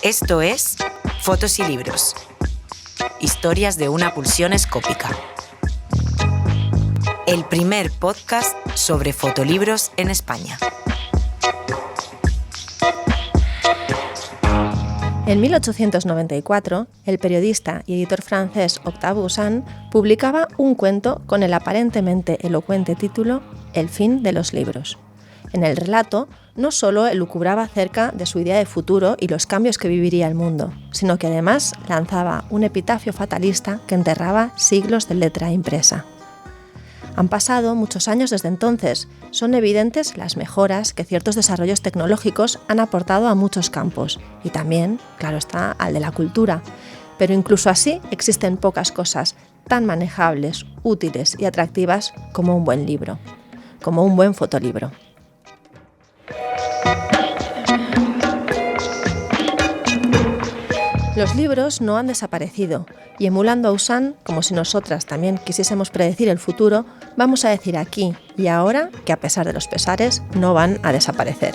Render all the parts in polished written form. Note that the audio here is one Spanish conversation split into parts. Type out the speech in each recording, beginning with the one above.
Esto es Fotos y Libros. Historias de una pulsión escópica. El primer podcast sobre fotolibros en España. En 1894, el periodista y editor francés Octave Poussin publicaba un cuento con el aparentemente elocuente título El fin de los libros. En el relato, no solo elucubraba acerca de su idea de futuro y los cambios que viviría el mundo, sino que además lanzaba un epitafio fatalista que enterraba siglos de letra impresa. Han pasado muchos años desde entonces. Son evidentes las mejoras que ciertos desarrollos tecnológicos han aportado a muchos campos y también, claro está, al de la cultura. Pero incluso así existen pocas cosas tan manejables, útiles y atractivas como un buen libro, como un buen fotolibro. Los libros no han desaparecido y emulando a Poussin, como si nosotras también quisiésemos predecir el futuro, vamos a decir aquí y ahora que a pesar de los pesares no van a desaparecer.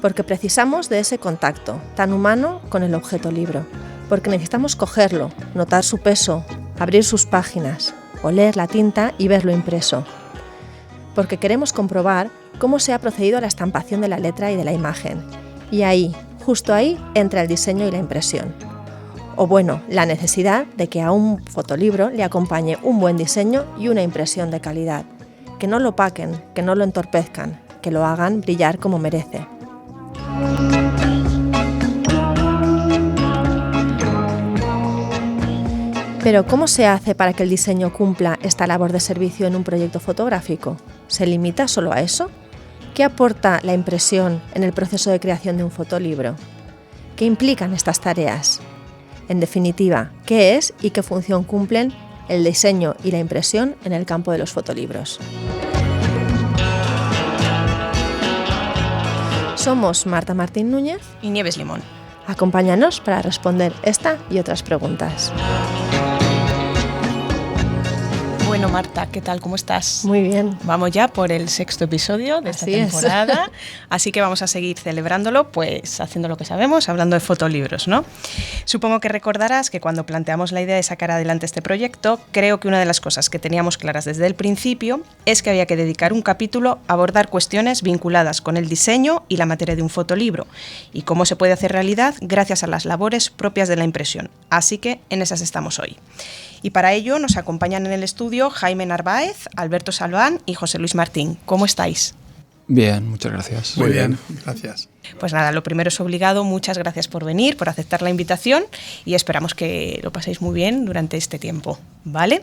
Porque precisamos de ese contacto tan humano con el objeto libro, porque necesitamos cogerlo, notar su peso, abrir sus páginas, oler la tinta y verlo impreso. Porque queremos comprobar cómo se ha procedido a la estampación de la letra y de la imagen. Y ahí, justo ahí, entra el diseño y la impresión. O bueno, la necesidad de que a un fotolibro le acompañe un buen diseño y una impresión de calidad. Que no lo opaquen, que no lo entorpezcan, que lo hagan brillar como merece. Pero ¿cómo se hace para que el diseño cumpla esta labor de servicio en un proyecto fotográfico? ¿Se limita solo a eso? ¿Qué aporta la impresión en el proceso de creación de un fotolibro? ¿Qué implican estas tareas? En definitiva, ¿qué es y qué función cumplen el diseño y la impresión en el campo de los fotolibros? Somos Marta Martín Núñez y Nieves Limón. Acompáñanos para responder esta y otras preguntas. Bueno, Marta, ¿qué tal? ¿Cómo estás? Muy bien. Vamos ya por el 6º episodio de esta temporada, así que vamos a seguir celebrándolo, pues haciendo lo que sabemos, hablando de fotolibros, ¿no? Supongo que recordarás que cuando planteamos la idea de sacar adelante este proyecto, creo que una de las cosas que teníamos claras desde el principio es que había que dedicar un capítulo a abordar cuestiones vinculadas con el diseño y la materia de un fotolibro y cómo se puede hacer realidad gracias a las labores propias de la impresión. Así que en esas estamos hoy. Y para ello nos acompañan en el estudio Jaime Narváez, Alberto Salván y José Luis Martín. ¿Cómo estáis? Bien, muchas gracias. Muy bien, gracias. Pues nada, lo primero es obligado, muchas gracias por venir, por aceptar la invitación y esperamos que lo paséis muy bien durante este tiempo, ¿vale?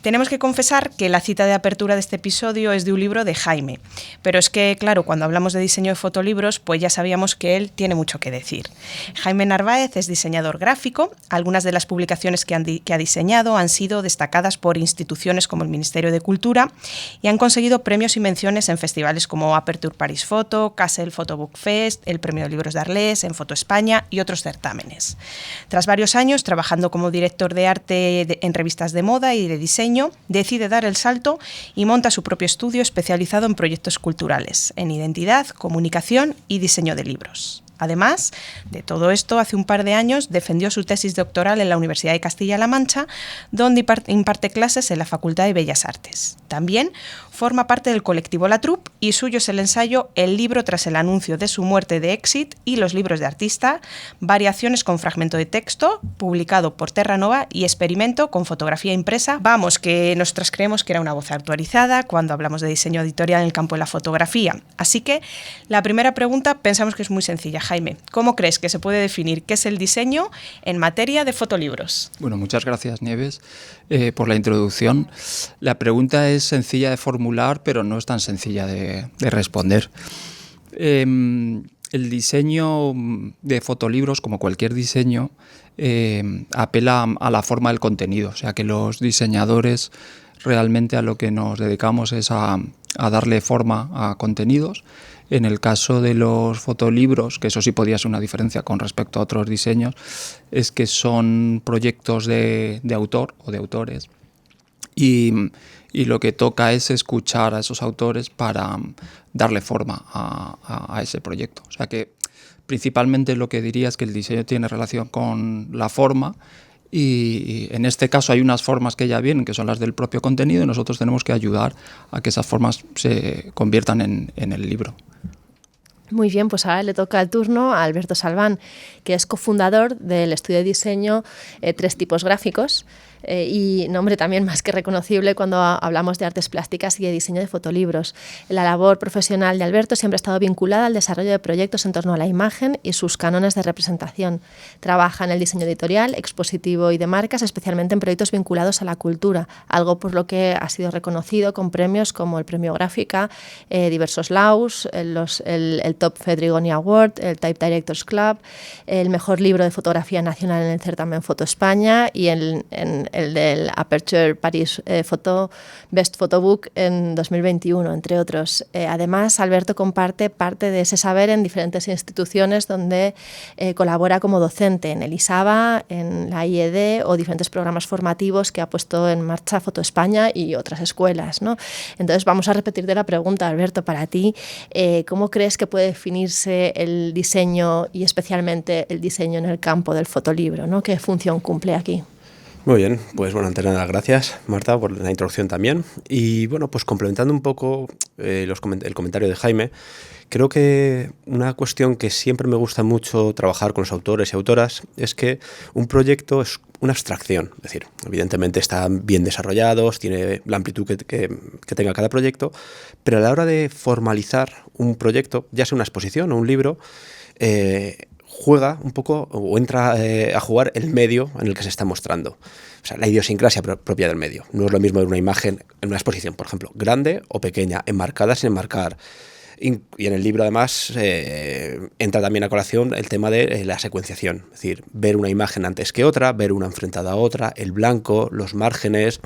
Tenemos que confesar que la cita de apertura de este episodio es de un libro de Jaime, pero es que, claro, cuando hablamos de diseño de fotolibros, pues ya sabíamos que él tiene mucho que decir. Jaime Narváez es diseñador gráfico, algunas de las publicaciones que ha diseñado han sido destacadas por instituciones como el Ministerio de Cultura y han conseguido premios y menciones en festivales como Aperture Paris Photo, Kassel Photobook Fest, el Premio de Libros de Arles, en Foto España y otros certámenes. Tras varios años trabajando como director de arte en revistas de moda y de diseño, decide dar el salto y monta su propio estudio especializado en proyectos culturales, en identidad, comunicación y diseño de libros. Además de todo esto, hace un par de años defendió su tesis doctoral en la Universidad de Castilla-La Mancha, donde imparte clases en la Facultad de Bellas Artes. También forma parte del colectivo La Troupe y suyo es el ensayo El libro tras el anuncio de su muerte de Exit y los libros de artista, variaciones con fragmento de texto, publicado por Terranova y experimento con fotografía impresa. Vamos, que nosotras creemos que era una voz actualizada cuando hablamos de diseño editorial en el campo de la fotografía. Así que la primera pregunta pensamos que es muy sencilla. Jaime, ¿cómo crees que se puede definir qué es el diseño en materia de fotolibros? Bueno, muchas gracias, Nieves, por la introducción. La pregunta es sencilla de formular, pero no es tan sencilla de responder. El diseño de fotolibros, como cualquier diseño, apela a la forma del contenido. O sea, que los diseñadores realmente a lo que nos dedicamos es a darle forma a contenidos. En el caso de los fotolibros, que eso sí podría ser una diferencia con respecto a otros diseños, es que son proyectos de autor o de autores y lo que toca es escuchar a esos autores para darle forma a ese proyecto. O sea que principalmente lo que diría es que el diseño tiene relación con la forma, y en este caso hay unas formas que ya vienen, que son las del propio contenido, y nosotros tenemos que ayudar a que esas formas se conviertan en el libro. Muy bien, pues ahora le toca el turno a Alberto Salván, que es cofundador del estudio de diseño Tres Tipos Gráficos, y nombre también más que reconocible cuando hablamos de artes plásticas y de diseño de fotolibros. La labor profesional de Alberto siempre ha estado vinculada al desarrollo de proyectos en torno a la imagen y sus cánones de representación. Trabaja en el diseño editorial, expositivo y de marcas, especialmente en proyectos vinculados a la cultura, algo por lo que ha sido reconocido con premios como el Premio Gráfica, diversos LAUs, el Top Fedrigoni Award, el Type Directors Club, el mejor libro de fotografía nacional en el certamen Foto España y en el del Aperture Paris Best Photo Book en 2021, entre otros. Además, Alberto comparte parte de ese saber en diferentes instituciones donde colabora como docente, en el ISABA, en la IED o diferentes programas formativos que ha puesto en marcha Foto España y otras escuelas, ¿no? Entonces, vamos a repetirte la pregunta, Alberto, para ti. ¿Cómo crees que puede definirse el diseño y especialmente el diseño en el campo del fotolibro, ¿no? ¿Qué función cumple aquí? Muy bien, pues bueno, antes de nada, gracias Marta por la introducción también. Y bueno, pues complementando un poco el comentario de Jaime, creo que una cuestión que siempre me gusta mucho trabajar con los autores y autoras es que un proyecto es una abstracción, es decir, evidentemente están bien desarrollados, tiene la amplitud que tenga cada proyecto, pero a la hora de formalizar un proyecto, ya sea una exposición o un libro, juega un poco o entra a jugar el medio en el que se está mostrando. O sea, la idiosincrasia propia del medio. No es lo mismo ver una imagen en una exposición, por ejemplo, grande o pequeña, enmarcada sin enmarcar. Y en el libro, además, entra también a colación el tema de la secuenciación. Es decir, ver una imagen antes que otra, ver una enfrentada a otra, el blanco, los márgenes.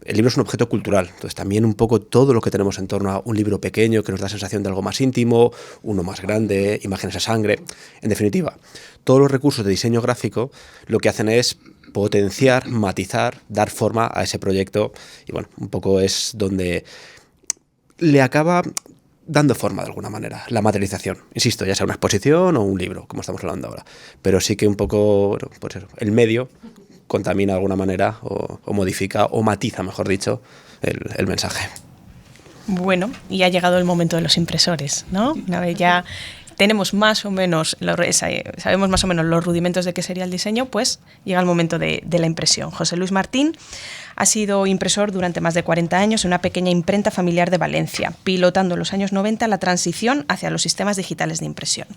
El libro es un objeto cultural, entonces también un poco todo lo que tenemos en torno a un libro pequeño que nos da sensación de algo más íntimo, uno más grande, imágenes a sangre. En definitiva, todos los recursos de diseño gráfico lo que hacen es potenciar, matizar, dar forma a ese proyecto y bueno, un poco es donde le acaba dando forma de alguna manera, la materialización. Insisto, ya sea una exposición o un libro, como estamos hablando ahora, pero sí que un poco, bueno, pues eso, el medio contamina de alguna manera o modifica o matiza, mejor dicho, el mensaje. Bueno, y ha llegado el momento de los impresores, ¿no? Una vez ya tenemos más o menos, sabemos más o menos los rudimentos de qué sería el diseño, pues llega el momento de la impresión. José Luis Martín ha sido impresor durante más de 40 años en una pequeña imprenta familiar de Valencia, pilotando en los años 90 la transición hacia los sistemas digitales de impresión.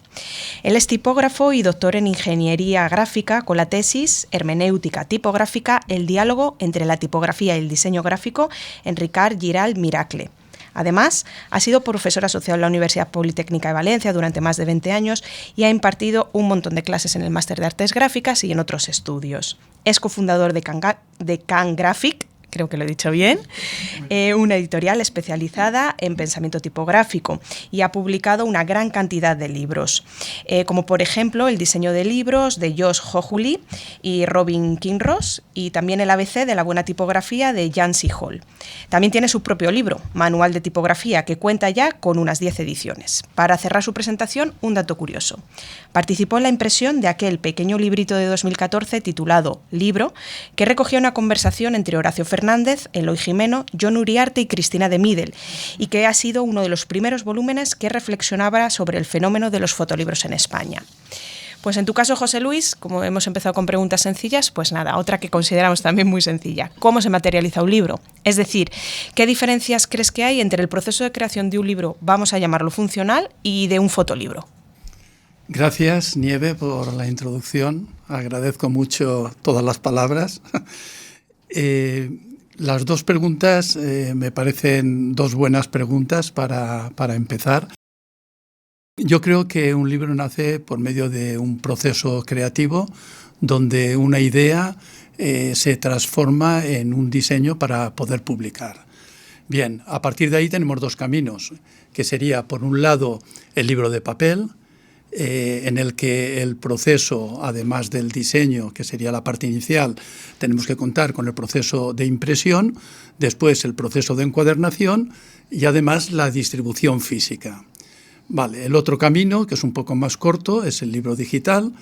Él es tipógrafo y doctor en ingeniería gráfica con la tesis Hermenéutica tipográfica, el diálogo entre la tipografía y el diseño gráfico en Ricard Giral Miracle. Además, ha sido profesor asociado en la Universidad Politécnica de Valencia durante más de 20 años y ha impartido un montón de clases en el Máster de Artes Gráficas y en otros estudios. Es cofundador de Can Graphic, creo que lo he dicho bien, una editorial especializada en pensamiento tipográfico y ha publicado una gran cantidad de libros, como por ejemplo El diseño de libros de Josh Hochuli y Robin Kinross y también El ABC de la buena tipografía de Yancey Hall. También tiene su propio libro, Manual de tipografía, que cuenta ya con unas 10 ediciones. Para cerrar su presentación, un dato curioso. Participó en la impresión de aquel pequeño librito de 2014 titulado Libro, que recogía una conversación entre Horacio Fernández, Eloy Jimeno, John Uriarte y Cristina de Midel, y que ha sido uno de los primeros volúmenes que reflexionaba sobre el fenómeno de los fotolibros en España. Pues en tu caso, José Luis, como hemos empezado con preguntas sencillas, pues nada, otra que consideramos también muy sencilla. ¿Cómo se materializa un libro? Es decir, ¿qué diferencias crees que hay entre el proceso de creación de un libro, vamos a llamarlo funcional, y de un fotolibro? Gracias, Nieve, por la introducción. Agradezco mucho todas las palabras. Las dos preguntas me parecen dos buenas preguntas para empezar. Yo creo que un libro nace por medio de un proceso creativo donde una idea se transforma en un diseño para poder publicar. Bien, a partir de ahí tenemos dos caminos, que sería, por un lado, el libro de papel, en el que el proceso, además del diseño, que sería la parte inicial, tenemos que contar con el proceso de impresión, después el proceso de encuadernación y además la distribución física. Vale, el otro camino, que es un poco más corto, es el libro digital.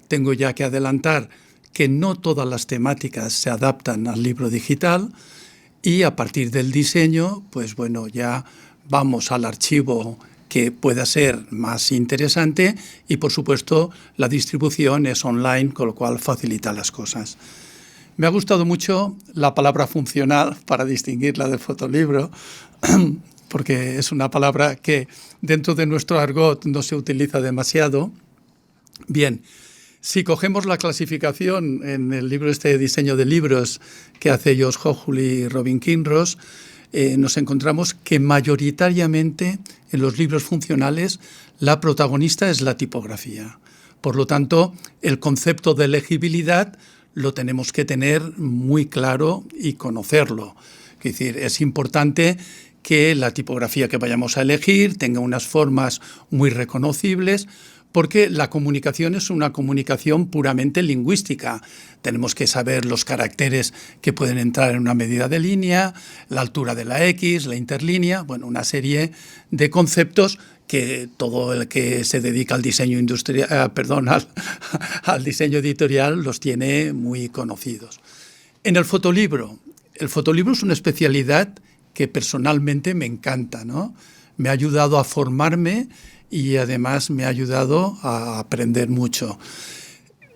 Tengo ya que adelantar que no todas las temáticas se adaptan al libro digital y a partir del diseño, pues bueno, ya vamos al archivo que pueda ser más interesante y, por supuesto, la distribución es online, con lo cual facilita las cosas. Me ha gustado mucho la palabra funcional para distinguirla del fotolibro, porque es una palabra que dentro de nuestro argot no se utiliza demasiado. Bien, si cogemos la clasificación en el libro de diseño de libros que hace Josh Hochul y Robin Kinross, nos encontramos que mayoritariamente en los libros funcionales la protagonista es la tipografía. Por lo tanto, el concepto de legibilidad lo tenemos que tener muy claro y conocerlo. Es decir, es importante que la tipografía que vayamos a elegir tenga unas formas muy reconocibles, porque la comunicación es una comunicación puramente lingüística. Tenemos que saber los caracteres que pueden entrar en una medida de línea, la altura de la X, la interlínea, bueno, una serie de conceptos que todo el que se dedica al diseño industrial, al diseño editorial los tiene muy conocidos. En el fotolibro es una especialidad que personalmente me encanta, ¿no? Me ha ayudado a formarme y además me ha ayudado a aprender mucho.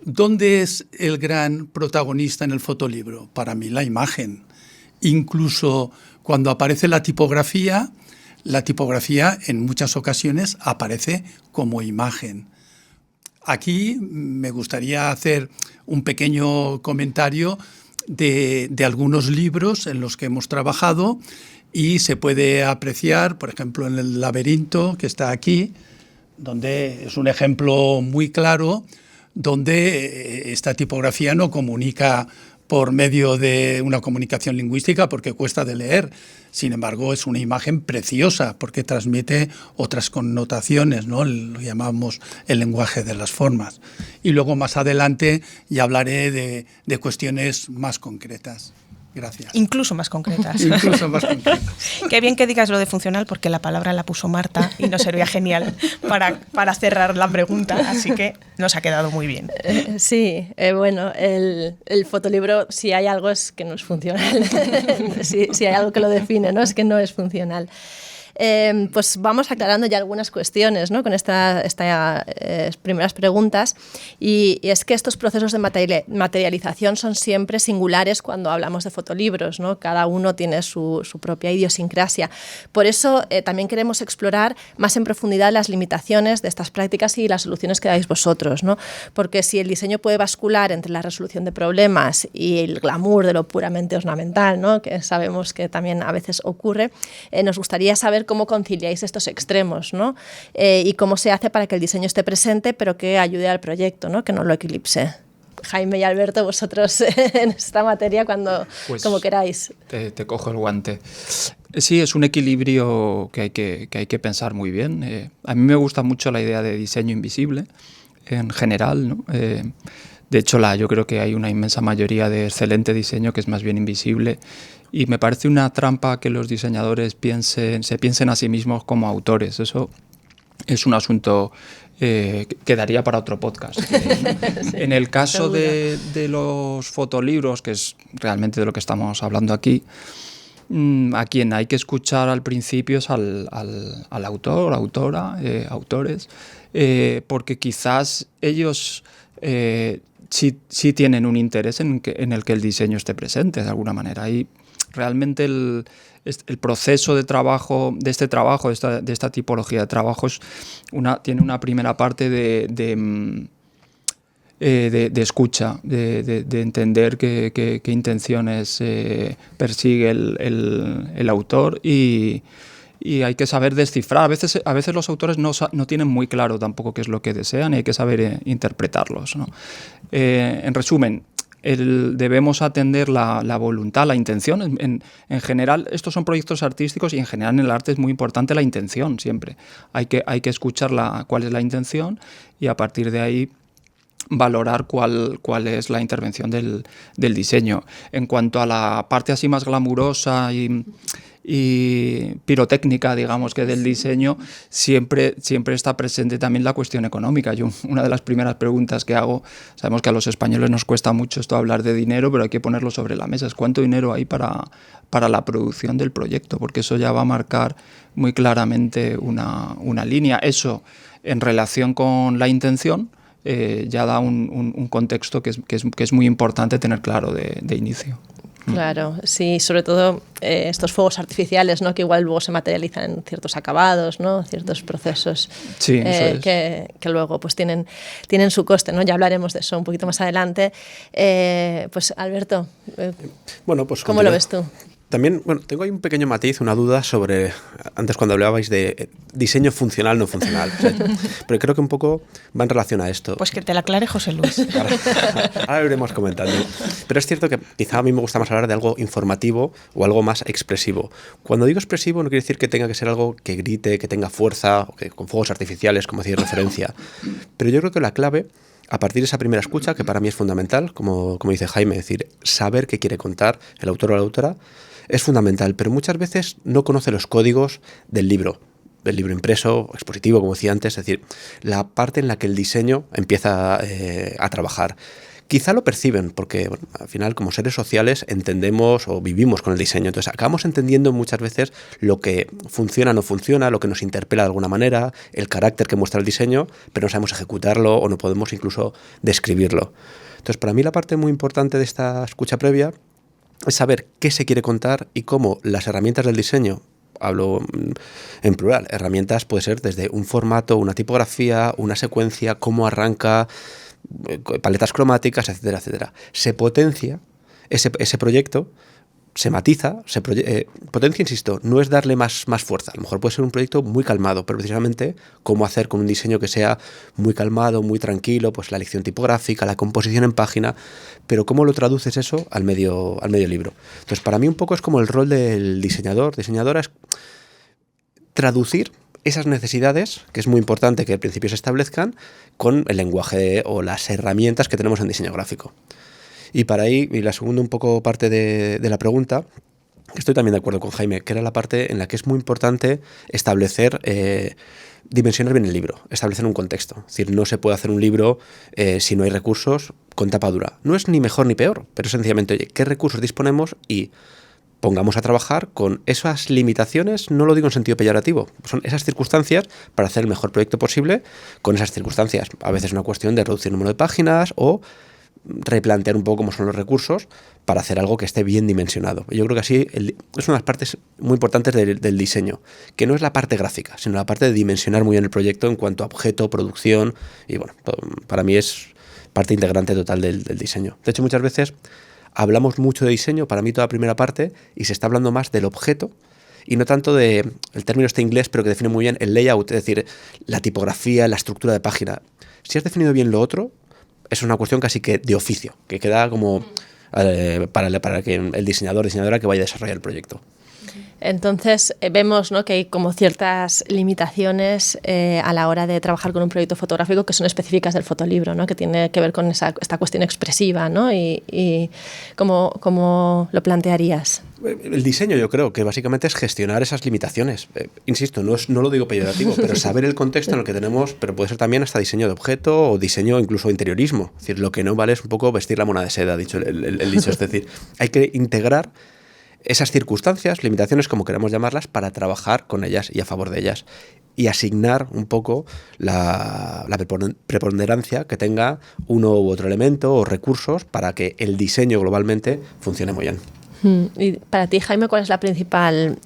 ¿Dónde es el gran protagonista en el fotolibro? Para mí, la imagen. Incluso cuando aparece la tipografía en muchas ocasiones aparece como imagen. Aquí me gustaría hacer un pequeño comentario de algunos libros en los que hemos trabajado y se puede apreciar, por ejemplo, en El laberinto, que está aquí, donde es un ejemplo muy claro, donde esta tipografía no comunica por medio de una comunicación lingüística porque cuesta de leer. Sin embargo, es una imagen preciosa porque transmite otras connotaciones, ¿no? Lo llamamos el lenguaje de las formas. Y luego más adelante ya hablaré de cuestiones más concretas. Gracias. Incluso más concretas. Incluso más concretas. Qué bien que digas lo de funcional, porque la palabra la puso Marta y nos servía genial para cerrar la pregunta, así que nos ha quedado muy bien. Sí, bueno, el fotolibro, si hay algo es que no es funcional. si hay algo que lo define, ¿no? Es que no es funcional. Pues vamos aclarando ya algunas cuestiones, ¿no? Con estas primeras preguntas, y es que estos procesos de materialización son siempre singulares cuando hablamos de fotolibros, ¿no? Cada uno tiene su propia idiosincrasia. Por eso también queremos explorar más en profundidad las limitaciones de estas prácticas y las soluciones que dais vosotros, ¿no? Porque si el diseño puede bascular entre la resolución de problemas y el glamour de lo puramente ornamental, ¿no? Que sabemos que también a veces ocurre, nos gustaría saber cómo conciliáis estos extremos, ¿no? Y cómo se hace para que el diseño esté presente pero que ayude al proyecto, ¿no? Que no lo eclipse. Jaime y Alberto, vosotros en esta materia, como queráis. Te cojo el guante. Sí, es un equilibrio que hay que pensar muy bien. A mí me gusta mucho la idea de diseño invisible en general, ¿no? De hecho, yo creo que hay una inmensa mayoría de excelente diseño que es más bien invisible, y me parece una trampa que los diseñadores se piensen a sí mismos como autores. Eso es un asunto que daría para otro podcast. Sí, en el caso de los fotolibros, que es realmente de lo que estamos hablando aquí, a quien hay que escuchar al principio es al autor, autora, autores, porque quizás ellos sí tienen un interés en el que el diseño esté presente de alguna manera. Y realmente el proceso de trabajo, de esta tipología de trabajos, tiene una primera parte de escucha, de entender qué intenciones persigue el autor, y hay que saber descifrar. A veces los autores no tienen muy claro tampoco qué es lo que desean, y hay que saber interpretarlos, ¿no? En resumen, debemos atender la voluntad, la intención. En general, estos son proyectos artísticos, y en general en el arte es muy importante la intención siempre. Hay que escuchar cuál es la intención, y a partir de ahí valorar cuál es la intervención del diseño. En cuanto a la parte así más glamurosa y y pirotécnica, digamos, que del diseño, siempre está presente también la cuestión económica. Yo, una de las primeras preguntas que hago, sabemos que a los españoles nos cuesta mucho esto hablar de dinero, pero hay que ponerlo sobre la mesa, es cuánto dinero hay para la producción del proyecto, porque eso ya va a marcar muy claramente una línea. Eso, en relación con la intención, ya da un contexto que es muy importante tener claro de inicio. Claro, sí, sobre todo estos fuegos artificiales, ¿no? Que igual luego se materializan en ciertos acabados, ¿no? Ciertos procesos, sí, eso es. que luego pues tienen su coste, ¿no? Ya hablaremos de eso un poquito más adelante. Pues Alberto, bueno, pues ¿cómo lo ves tú? También, bueno, tengo ahí un pequeño matiz, una duda sobre, antes cuando hablabais de diseño funcional, no funcional. O sea, pero creo que un poco va en relación a esto. Pues que te la aclare José Luis. Ahora lo iremos comentando. Pero es cierto que quizá a mí me gusta más hablar de algo informativo o algo más expresivo. Cuando digo expresivo no quiere decir que tenga que ser algo que grite, que tenga fuerza, o que con fuegos artificiales, como hacía referencia. Pero yo creo que la clave, a partir de esa primera escucha, que para mí es fundamental, como dice Jaime, es decir, saber qué quiere contar el autor o la autora, es fundamental, pero muchas veces no conoce los códigos del libro impreso, expositivo, como decía antes, es decir, la parte en la que el diseño empieza a trabajar. Quizá lo perciben, porque bueno, al final como seres sociales entendemos o vivimos con el diseño, entonces acabamos entendiendo muchas veces lo que funciona o no funciona, lo que nos interpela de alguna manera, el carácter que muestra el diseño, pero no sabemos ejecutarlo o no podemos incluso describirlo. Entonces, para mí la parte muy importante de esta escucha previa es saber qué se quiere contar y cómo las herramientas del diseño, hablo en plural, herramientas puede ser desde un formato, una tipografía, una secuencia, cómo arranca, paletas cromáticas, etcétera, etcétera. Se potencia ese proyecto, se matiza, potencia, insisto, no es darle más fuerza. A lo mejor puede ser un proyecto muy calmado, pero precisamente cómo hacer con un diseño que sea muy calmado, muy tranquilo, pues la elección tipográfica, la composición en página, pero cómo lo traduces eso al medio libro. Entonces, para mí un poco es como el rol del diseñadora, es traducir esas necesidades, que es muy importante que al principio se establezcan, con el lenguaje o las herramientas que tenemos en diseño gráfico. Y para ahí, y la segunda un poco parte de la pregunta, estoy también de acuerdo con Jaime, que era la parte en la que es muy importante establecer, dimensionar bien el libro, establecer un contexto. Es decir, no se puede hacer un libro si no hay recursos con tapa dura. No es ni mejor ni peor, pero sencillamente, oye, ¿qué recursos disponemos? Y pongamos a trabajar con esas limitaciones, no lo digo en sentido peyorativo, son esas circunstancias para hacer el mejor proyecto posible con esas circunstancias. A veces es una cuestión de reducir el número de páginas o replantear un poco cómo son los recursos para hacer algo que esté bien dimensionado. Yo creo que así es una de las partes muy importantes del diseño, que no es la parte gráfica, sino la parte de dimensionar muy bien el proyecto en cuanto a objeto, producción, y bueno, para mí es parte integrante total del diseño. De hecho, muchas veces hablamos mucho de diseño, para mí toda la primera parte, y se está hablando más del objeto y no tanto de, el término está en inglés, pero que define muy bien el layout, es decir, la tipografía, la estructura de página. Si has definido bien lo otro, es una cuestión casi que de oficio, que queda como para que el diseñadora que vaya a desarrollar el proyecto. Entonces vemos, ¿no?, que hay como ciertas limitaciones a la hora de trabajar con un proyecto fotográfico que son específicas del fotolibro, ¿no?, que tiene que ver con esta cuestión expresiva, ¿no? Y ¿cómo lo plantearías? El diseño, yo creo que básicamente es gestionar esas limitaciones. Insisto, no lo digo peyorativo, pero saber el contexto en el que tenemos, pero puede ser también hasta diseño de objeto o diseño incluso interiorismo. Es decir, lo que no vale es un poco vestir la mona de seda, dicho el dicho. Es decir, hay que integrar esas circunstancias, limitaciones, como queramos llamarlas, para trabajar con ellas y a favor de ellas. Y asignar un poco la preponderancia que tenga uno u otro elemento o recursos para que el diseño globalmente funcione muy bien. Y para ti, Jaime, ¿cuál es la principal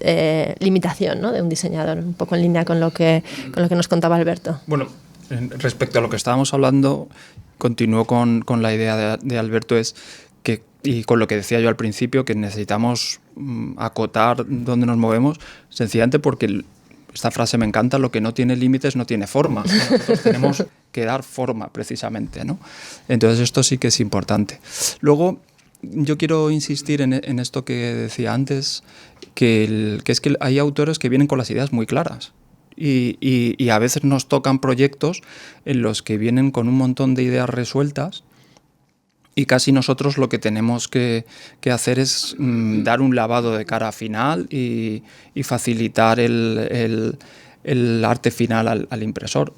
limitación, ¿no?, de un diseñador? Un poco en línea con lo que nos contaba Alberto. Bueno, respecto a lo que estábamos hablando, continúo con la idea de Alberto, es que, y con lo que decía yo al principio, que necesitamos acotar dónde nos movemos, sencillamente porque esta frase me encanta: lo que no tiene límites no tiene forma. Nosotros tenemos que dar forma, precisamente, ¿no? Entonces esto sí que es importante. Luego, yo quiero insistir en esto que decía antes, que es que hay autores que vienen con las ideas muy claras. Y a veces nos tocan proyectos en los que vienen con un montón de ideas resueltas y casi nosotros lo que tenemos que hacer es dar un lavado de cara final y facilitar el arte final al impresor.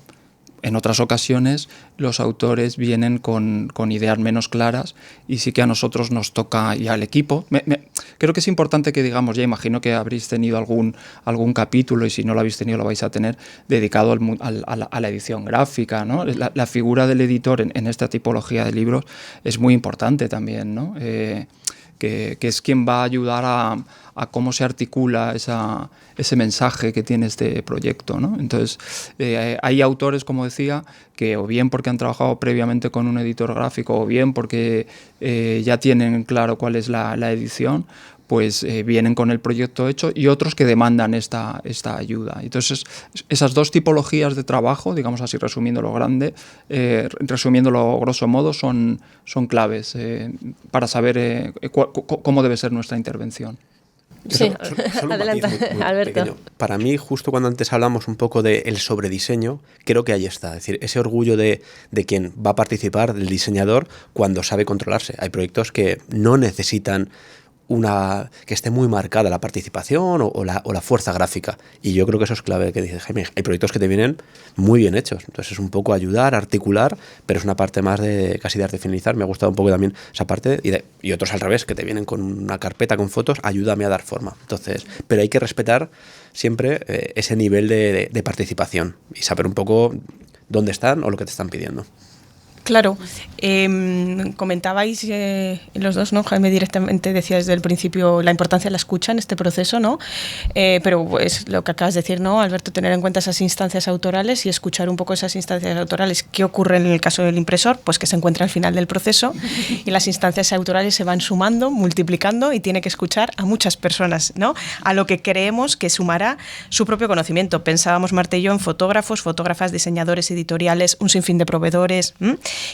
En otras ocasiones los autores vienen con ideas menos claras y sí que a nosotros nos toca, y al equipo. Creo que es importante que digamos, ya imagino que habréis tenido algún capítulo, y si no lo habéis tenido lo vais a tener, dedicado a la edición gráfica, ¿no? La figura del editor en esta tipología de libros es muy importante también, ¿no? Que es quien va a ayudar a cómo se articula ese mensaje que tiene este proyecto, ¿no? Entonces, hay autores, como decía, que o bien porque han trabajado previamente con un editor gráfico o bien porque ya tienen claro cuál es la edición, pues vienen con el proyecto hecho, y otros que demandan esta ayuda. Entonces, esas dos tipologías de trabajo, digamos así, resumiéndolo grosso modo, son claves para saber cómo debe ser nuestra intervención. Sí, Solo adelanta, muy Alberto. pequeño. Para mí, justo cuando antes hablamos un poco del sobrediseño, creo que ahí está. Es decir, ese orgullo de quien va a participar, del diseñador, cuando sabe controlarse. Hay proyectos que no necesitan que esté muy marcada la participación o la fuerza gráfica. Y yo creo que eso es clave, que dice Jaime. Hay proyectos que te vienen muy bien hechos. Entonces es un poco ayudar, articular, pero es una parte más casi de arte finalizar. Me ha gustado un poco también esa parte. Y otros al revés, que te vienen con una carpeta con fotos, ayúdame a dar forma. Entonces, pero hay que respetar siempre ese nivel de participación y saber un poco dónde están o lo que te están pidiendo. Claro, comentabais los dos, ¿no? Jaime directamente decía desde el principio la importancia de la escucha en este proceso, ¿no? Pero pues lo que acabas de decir, ¿no, Alberto? Tener en cuenta esas instancias autorales y escuchar un poco esas instancias autorales. ¿Qué ocurre en el caso del impresor? Pues que se encuentra al final del proceso y las instancias autorales se van sumando, multiplicando, y tiene que escuchar a muchas personas, ¿no? A lo que creemos que sumará su propio conocimiento. Pensábamos, Marta y yo, en fotógrafos, fotógrafas, diseñadores, editoriales, un sinfín de proveedores,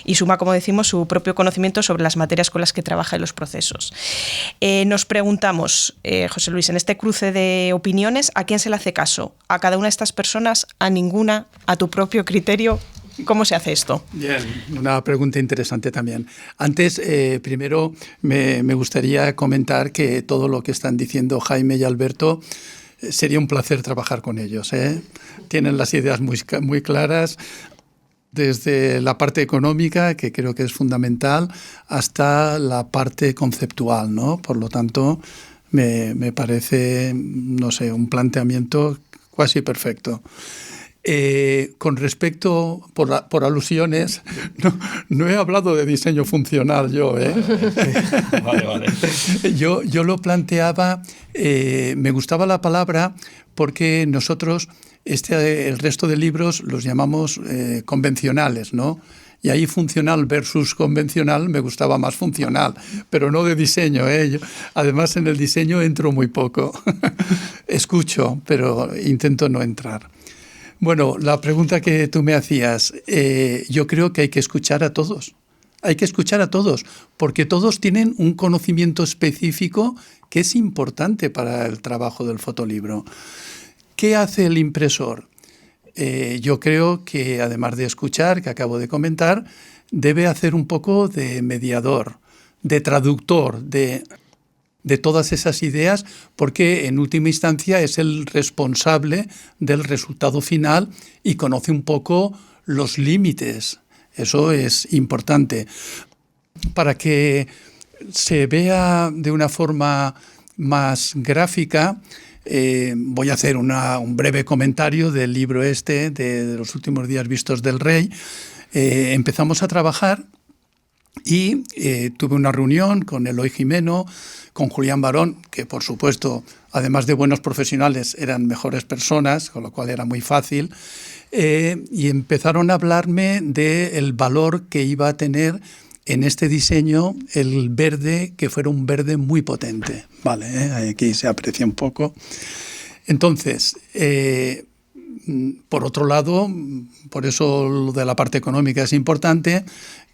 y suma, como decimos, su propio conocimiento sobre las materias con las que trabaja en los procesos. Nos preguntamos, José Luis, en este cruce de opiniones, ¿a quién se le hace caso? ¿A cada una de estas personas? ¿A ninguna? ¿A tu propio criterio? ¿Cómo se hace esto? Bien, una pregunta interesante también. Antes, primero, me gustaría comentar que todo lo que están diciendo Jaime y Alberto, sería un placer trabajar con ellos, ¿eh? Tienen las ideas muy claras, desde la parte económica, que creo que es fundamental, hasta la parte conceptual, ¿no? Por lo tanto, me parece, no sé, un planteamiento casi perfecto. Con respecto, por alusiones, no he hablado de diseño funcional yo, ¿eh? Vale. Yo lo planteaba, me gustaba la palabra porque nosotros el resto de libros los llamamos convencionales, ¿no? Y ahí funcional versus convencional me gustaba más funcional, pero no de diseño, ¿eh? Además, en el diseño entro muy poco. Escucho, pero intento no entrar. Bueno, la pregunta que tú me hacías, yo creo que hay que escuchar a todos. Hay que escuchar a todos, porque todos tienen un conocimiento específico que es importante para el trabajo del fotolibro. ¿Qué hace el impresor? Yo creo que, además de escuchar, que acabo de comentar, debe hacer un poco de mediador, de traductor de todas esas ideas, porque en última instancia es el responsable del resultado final y conoce un poco los límites. Eso es importante. Para que se vea de una forma más gráfica, voy a hacer un breve comentario del libro de los últimos días vistos del Rey. Empezamos a trabajar y tuve una reunión con Eloy Jimeno, con Julián Barón, que por supuesto, además de buenos profesionales, eran mejores personas, con lo cual era muy fácil, y empezaron a hablarme del valor que iba a tener en este diseño el verde, que fuera un verde muy potente. Vale, aquí se aprecia un poco. Entonces, por otro lado, por eso lo de la parte económica es importante,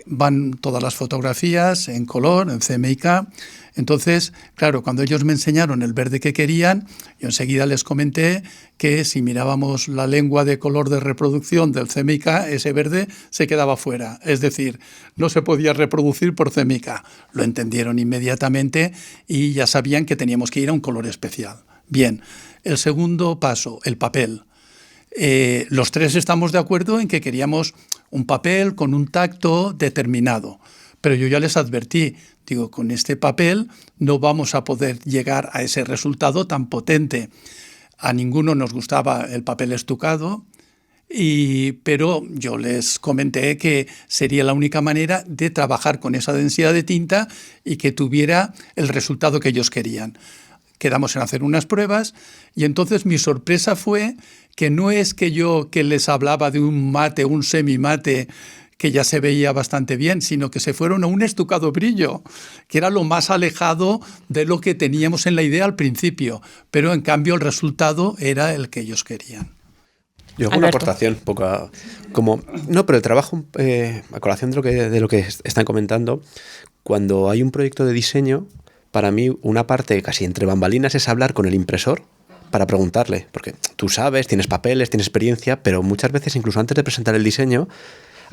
van todas las fotografías en color, en CMYK. Entonces, claro, cuando ellos me enseñaron el verde que querían, yo enseguida les comenté que si mirábamos la lengua de color de reproducción del CMYK, ese verde se quedaba fuera. Es decir, no se podía reproducir por CMYK. Lo entendieron inmediatamente y ya sabían que teníamos que ir a un color especial. Bien, el segundo paso, el papel. Los tres estamos de acuerdo en que queríamos un papel con un tacto determinado. Pero yo ya les advertí, digo, con este papel no vamos a poder llegar a ese resultado tan potente. A ninguno nos gustaba el papel estucado, pero yo les comenté que sería la única manera de trabajar con esa densidad de tinta y que tuviera el resultado que ellos querían. Quedamos en hacer unas pruebas y entonces mi sorpresa fue que no es que yo que les hablaba de un mate, un semimate, que ya se veía bastante bien, sino que se fueron a un estucado brillo, que era lo más alejado de lo que teníamos en la idea al principio, pero en cambio el resultado era el que ellos querían. Yo hago una aportación, pero el trabajo, a colación de lo que están comentando, cuando hay un proyecto de diseño, para mí una parte casi entre bambalinas es hablar con el impresor para preguntarle, porque tú sabes, tienes papeles, tienes experiencia, pero muchas veces incluso antes de presentar el diseño,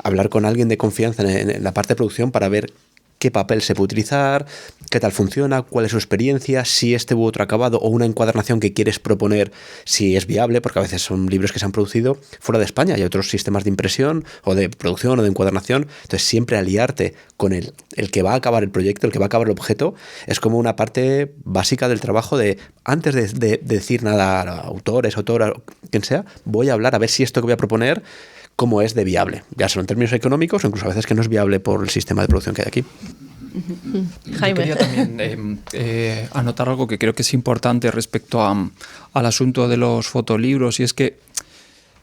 hablar con alguien de confianza en la parte de producción para ver qué papel se puede utilizar, qué tal funciona, cuál es su experiencia, si este u otro acabado o una encuadernación que quieres proponer, si es viable, porque a veces son libros que se han producido fuera de España y hay otros sistemas de impresión o de producción o de encuadernación. Entonces siempre aliarte con el que va a acabar el proyecto, el que va a acabar el objeto, es como una parte básica del trabajo de, antes de decir nada a autores, autoras, quien sea, voy a hablar a ver si esto que voy a proponer cómo es de viable, ya sea en términos económicos o incluso a veces que no es viable por el sistema de producción que hay aquí. Jaime. Yo quería también anotar algo que creo que es importante respecto al asunto de los fotolibros, y es que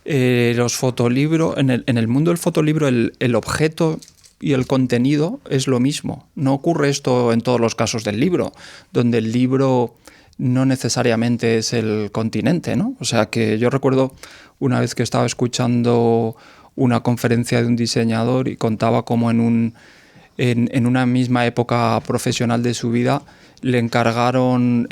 los fotolibros, en el mundo del fotolibro, el objeto y el contenido es lo mismo. No ocurre esto en todos los casos del libro, donde el libro no necesariamente es el continente, ¿no? O sea, que yo recuerdo una vez que estaba escuchando una conferencia de un diseñador y contaba cómo en una misma época profesional de su vida le encargaron,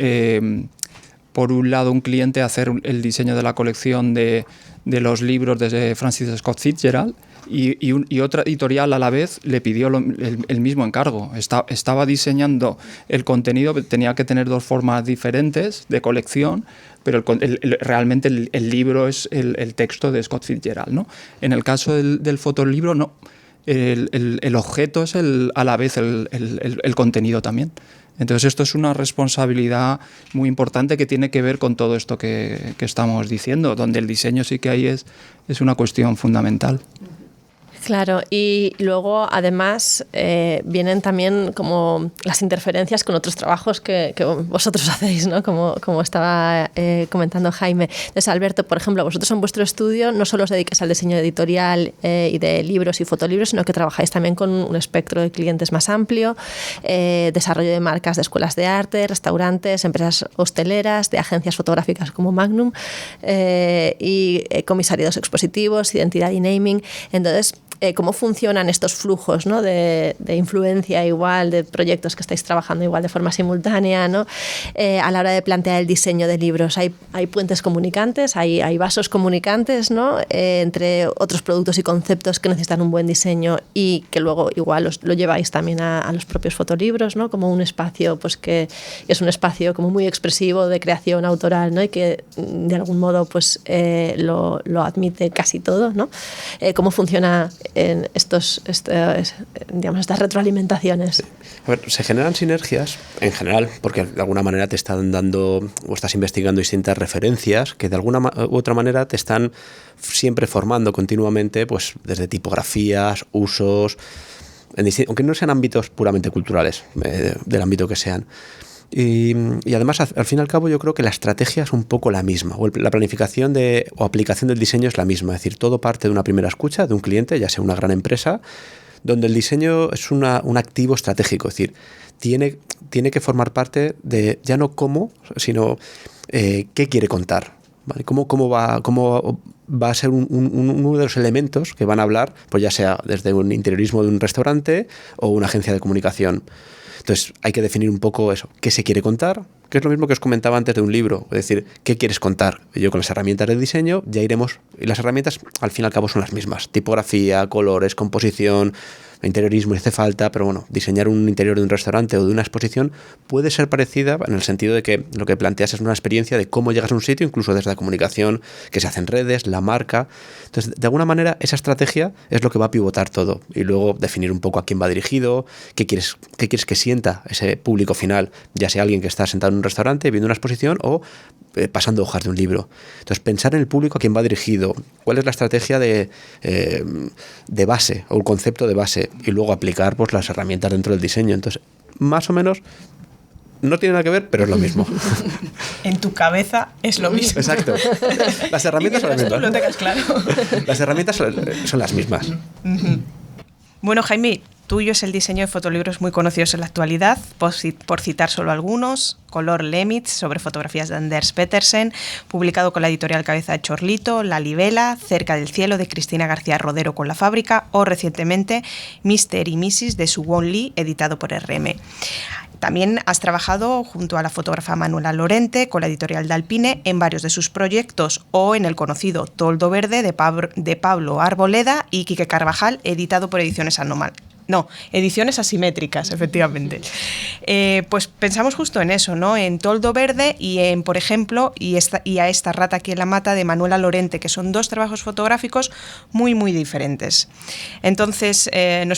por un lado, un cliente hacer el diseño de la colección de los libros de Francis Scott Fitzgerald, y otra editorial a la vez le pidió el mismo encargo. Estaba diseñando el contenido, tenía que tener dos formas diferentes de colección, pero realmente el libro es el texto de Scott Fitzgerald, ¿no? En el caso del fotolibro, no. El objeto es a la vez el contenido también. Entonces esto es una responsabilidad muy importante que tiene que ver con todo esto que estamos diciendo, donde el diseño sí que ahí es una cuestión fundamental. Claro, y luego además vienen también como las interferencias con otros trabajos que vosotros hacéis, ¿no? Como estaba comentando Jaime. Entonces, Alberto, por ejemplo, vosotros en vuestro estudio no solo os dedicáis al diseño editorial y de libros y fotolibros, sino que trabajáis también con un espectro de clientes más amplio, desarrollo de marcas de escuelas de arte, restaurantes, empresas hosteleras, de agencias fotográficas como Magnum y comisariados expositivos, identidad y naming. Entonces, ¿cómo funcionan estos flujos, ¿no? de influencia igual, de proyectos que estáis trabajando igual de forma simultánea, ¿no? A la hora de plantear el diseño de libros? ¿Hay puentes comunicantes, hay vasos comunicantes, ¿no? Entre otros productos y conceptos que necesitan un buen diseño y que luego igual lo lleváis también a los propios fotolibros, ¿no? Como un espacio pues que es un espacio como muy expresivo de creación autoral, ¿no? Y que de algún modo pues lo admite casi todo, ¿no? ¿Cómo funciona en estas retroalimentaciones? A ver, se generan sinergias en general porque de alguna manera te están dando o estás investigando distintas referencias que de alguna u otra manera te están siempre formando continuamente, pues desde tipografías, usos, aunque no sean ámbitos puramente culturales, del ámbito que sean. Y además, al fin y al cabo, yo creo que la estrategia es un poco la misma, o la planificación o aplicación del diseño es la misma. Es decir, todo parte de una primera escucha de un cliente, ya sea una gran empresa, donde el diseño es un activo estratégico. Es decir, tiene que formar parte de ya no cómo, sino qué quiere contar. ¿vale? ¿Cómo va a ser uno de los elementos que van a hablar, pues ya sea desde un interiorismo de un restaurante o una agencia de comunicación? Entonces hay que definir un poco eso, qué se quiere contar, que es lo mismo que os comentaba antes de un libro, es decir, qué quieres contar. Yo con las herramientas de diseño ya iremos, y las herramientas al fin y al cabo son las mismas, tipografía, colores, composición, interiorismo si hace falta, pero bueno, diseñar un interior de un restaurante o de una exposición puede ser parecida en el sentido de que lo que planteas es una experiencia de cómo llegas a un sitio, incluso desde la comunicación que se hace en redes, la marca. Entonces, de alguna manera, esa estrategia es lo que va a pivotar todo y luego definir un poco a quién va dirigido, qué quieres que sienta ese público final, ya sea alguien que está sentado en un restaurante viendo una exposición o pasando hojas de un libro. Entonces, pensar en el público a quién va dirigido, cuál es la estrategia de base o el concepto de base y luego aplicar pues las herramientas dentro del diseño. Entonces, más o menos no tiene nada que ver, pero es lo mismo. En tu cabeza es lo mismo. Exacto. Las herramientas son las mismas. Tú lo tengas claro. Las herramientas son las mismas. Bueno, Jaime, tuyo es el diseño de fotolibros muy conocidos en la actualidad, por citar solo algunos: Color Limits, sobre fotografías de Anders Petersen, publicado con la editorial Cabeza de Chorlito; La Libela, Cerca del cielo, de Cristina García Rodero con La Fábrica, o recientemente Mr. y Mrs. de Su-Won Lee, editado por RM. También has trabajado junto a la fotógrafa Manuela Lorente con la editorial de Alpine en varios de sus proyectos, o en el conocido Toldo Verde de Pablo Arboleda y Quique Carvajal, editado por Ediciones Asimétricas, efectivamente. Pues pensamos justo en eso, ¿no? En Toldo Verde y en, por ejemplo, y a esta rata aquí en la mata de Manuela Lorente, que son dos trabajos fotográficos muy, muy diferentes. Entonces,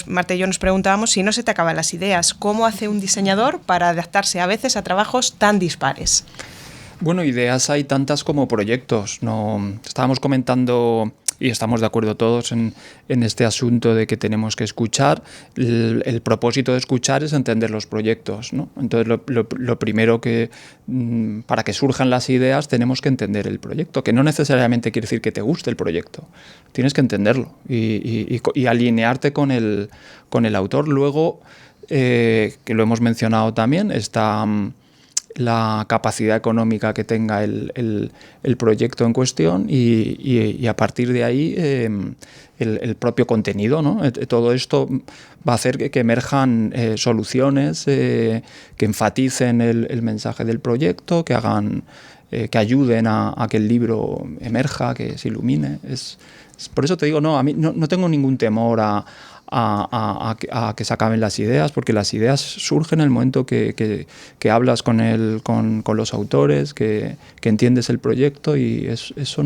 Marta y yo nos preguntábamos si no se te acaban las ideas. ¿Cómo hace un diseñador para adaptarse a veces a trabajos tan dispares? Bueno, ideas hay tantas como proyectos. No, estábamos comentando, y estamos de acuerdo todos en este asunto de que tenemos que escuchar. El propósito de escuchar es entender los proyectos, ¿no? Entonces, lo primero que, para que surjan las ideas, tenemos que entender el proyecto, que no necesariamente quiere decir que te guste el proyecto. Tienes que entenderlo y alinearte con el autor. Luego, que lo hemos mencionado también, está la capacidad económica que tenga el proyecto en cuestión y a partir de ahí el propio contenido, ¿no? Todo esto va a hacer que emerjan soluciones que enfaticen el mensaje del proyecto, que hagan que ayuden a que el libro emerja, que se ilumine. Por eso te digo, a mí no tengo ningún temor a que se acaben las ideas, porque las ideas surgen en el momento que hablas con los autores, que entiendes el proyecto, y eso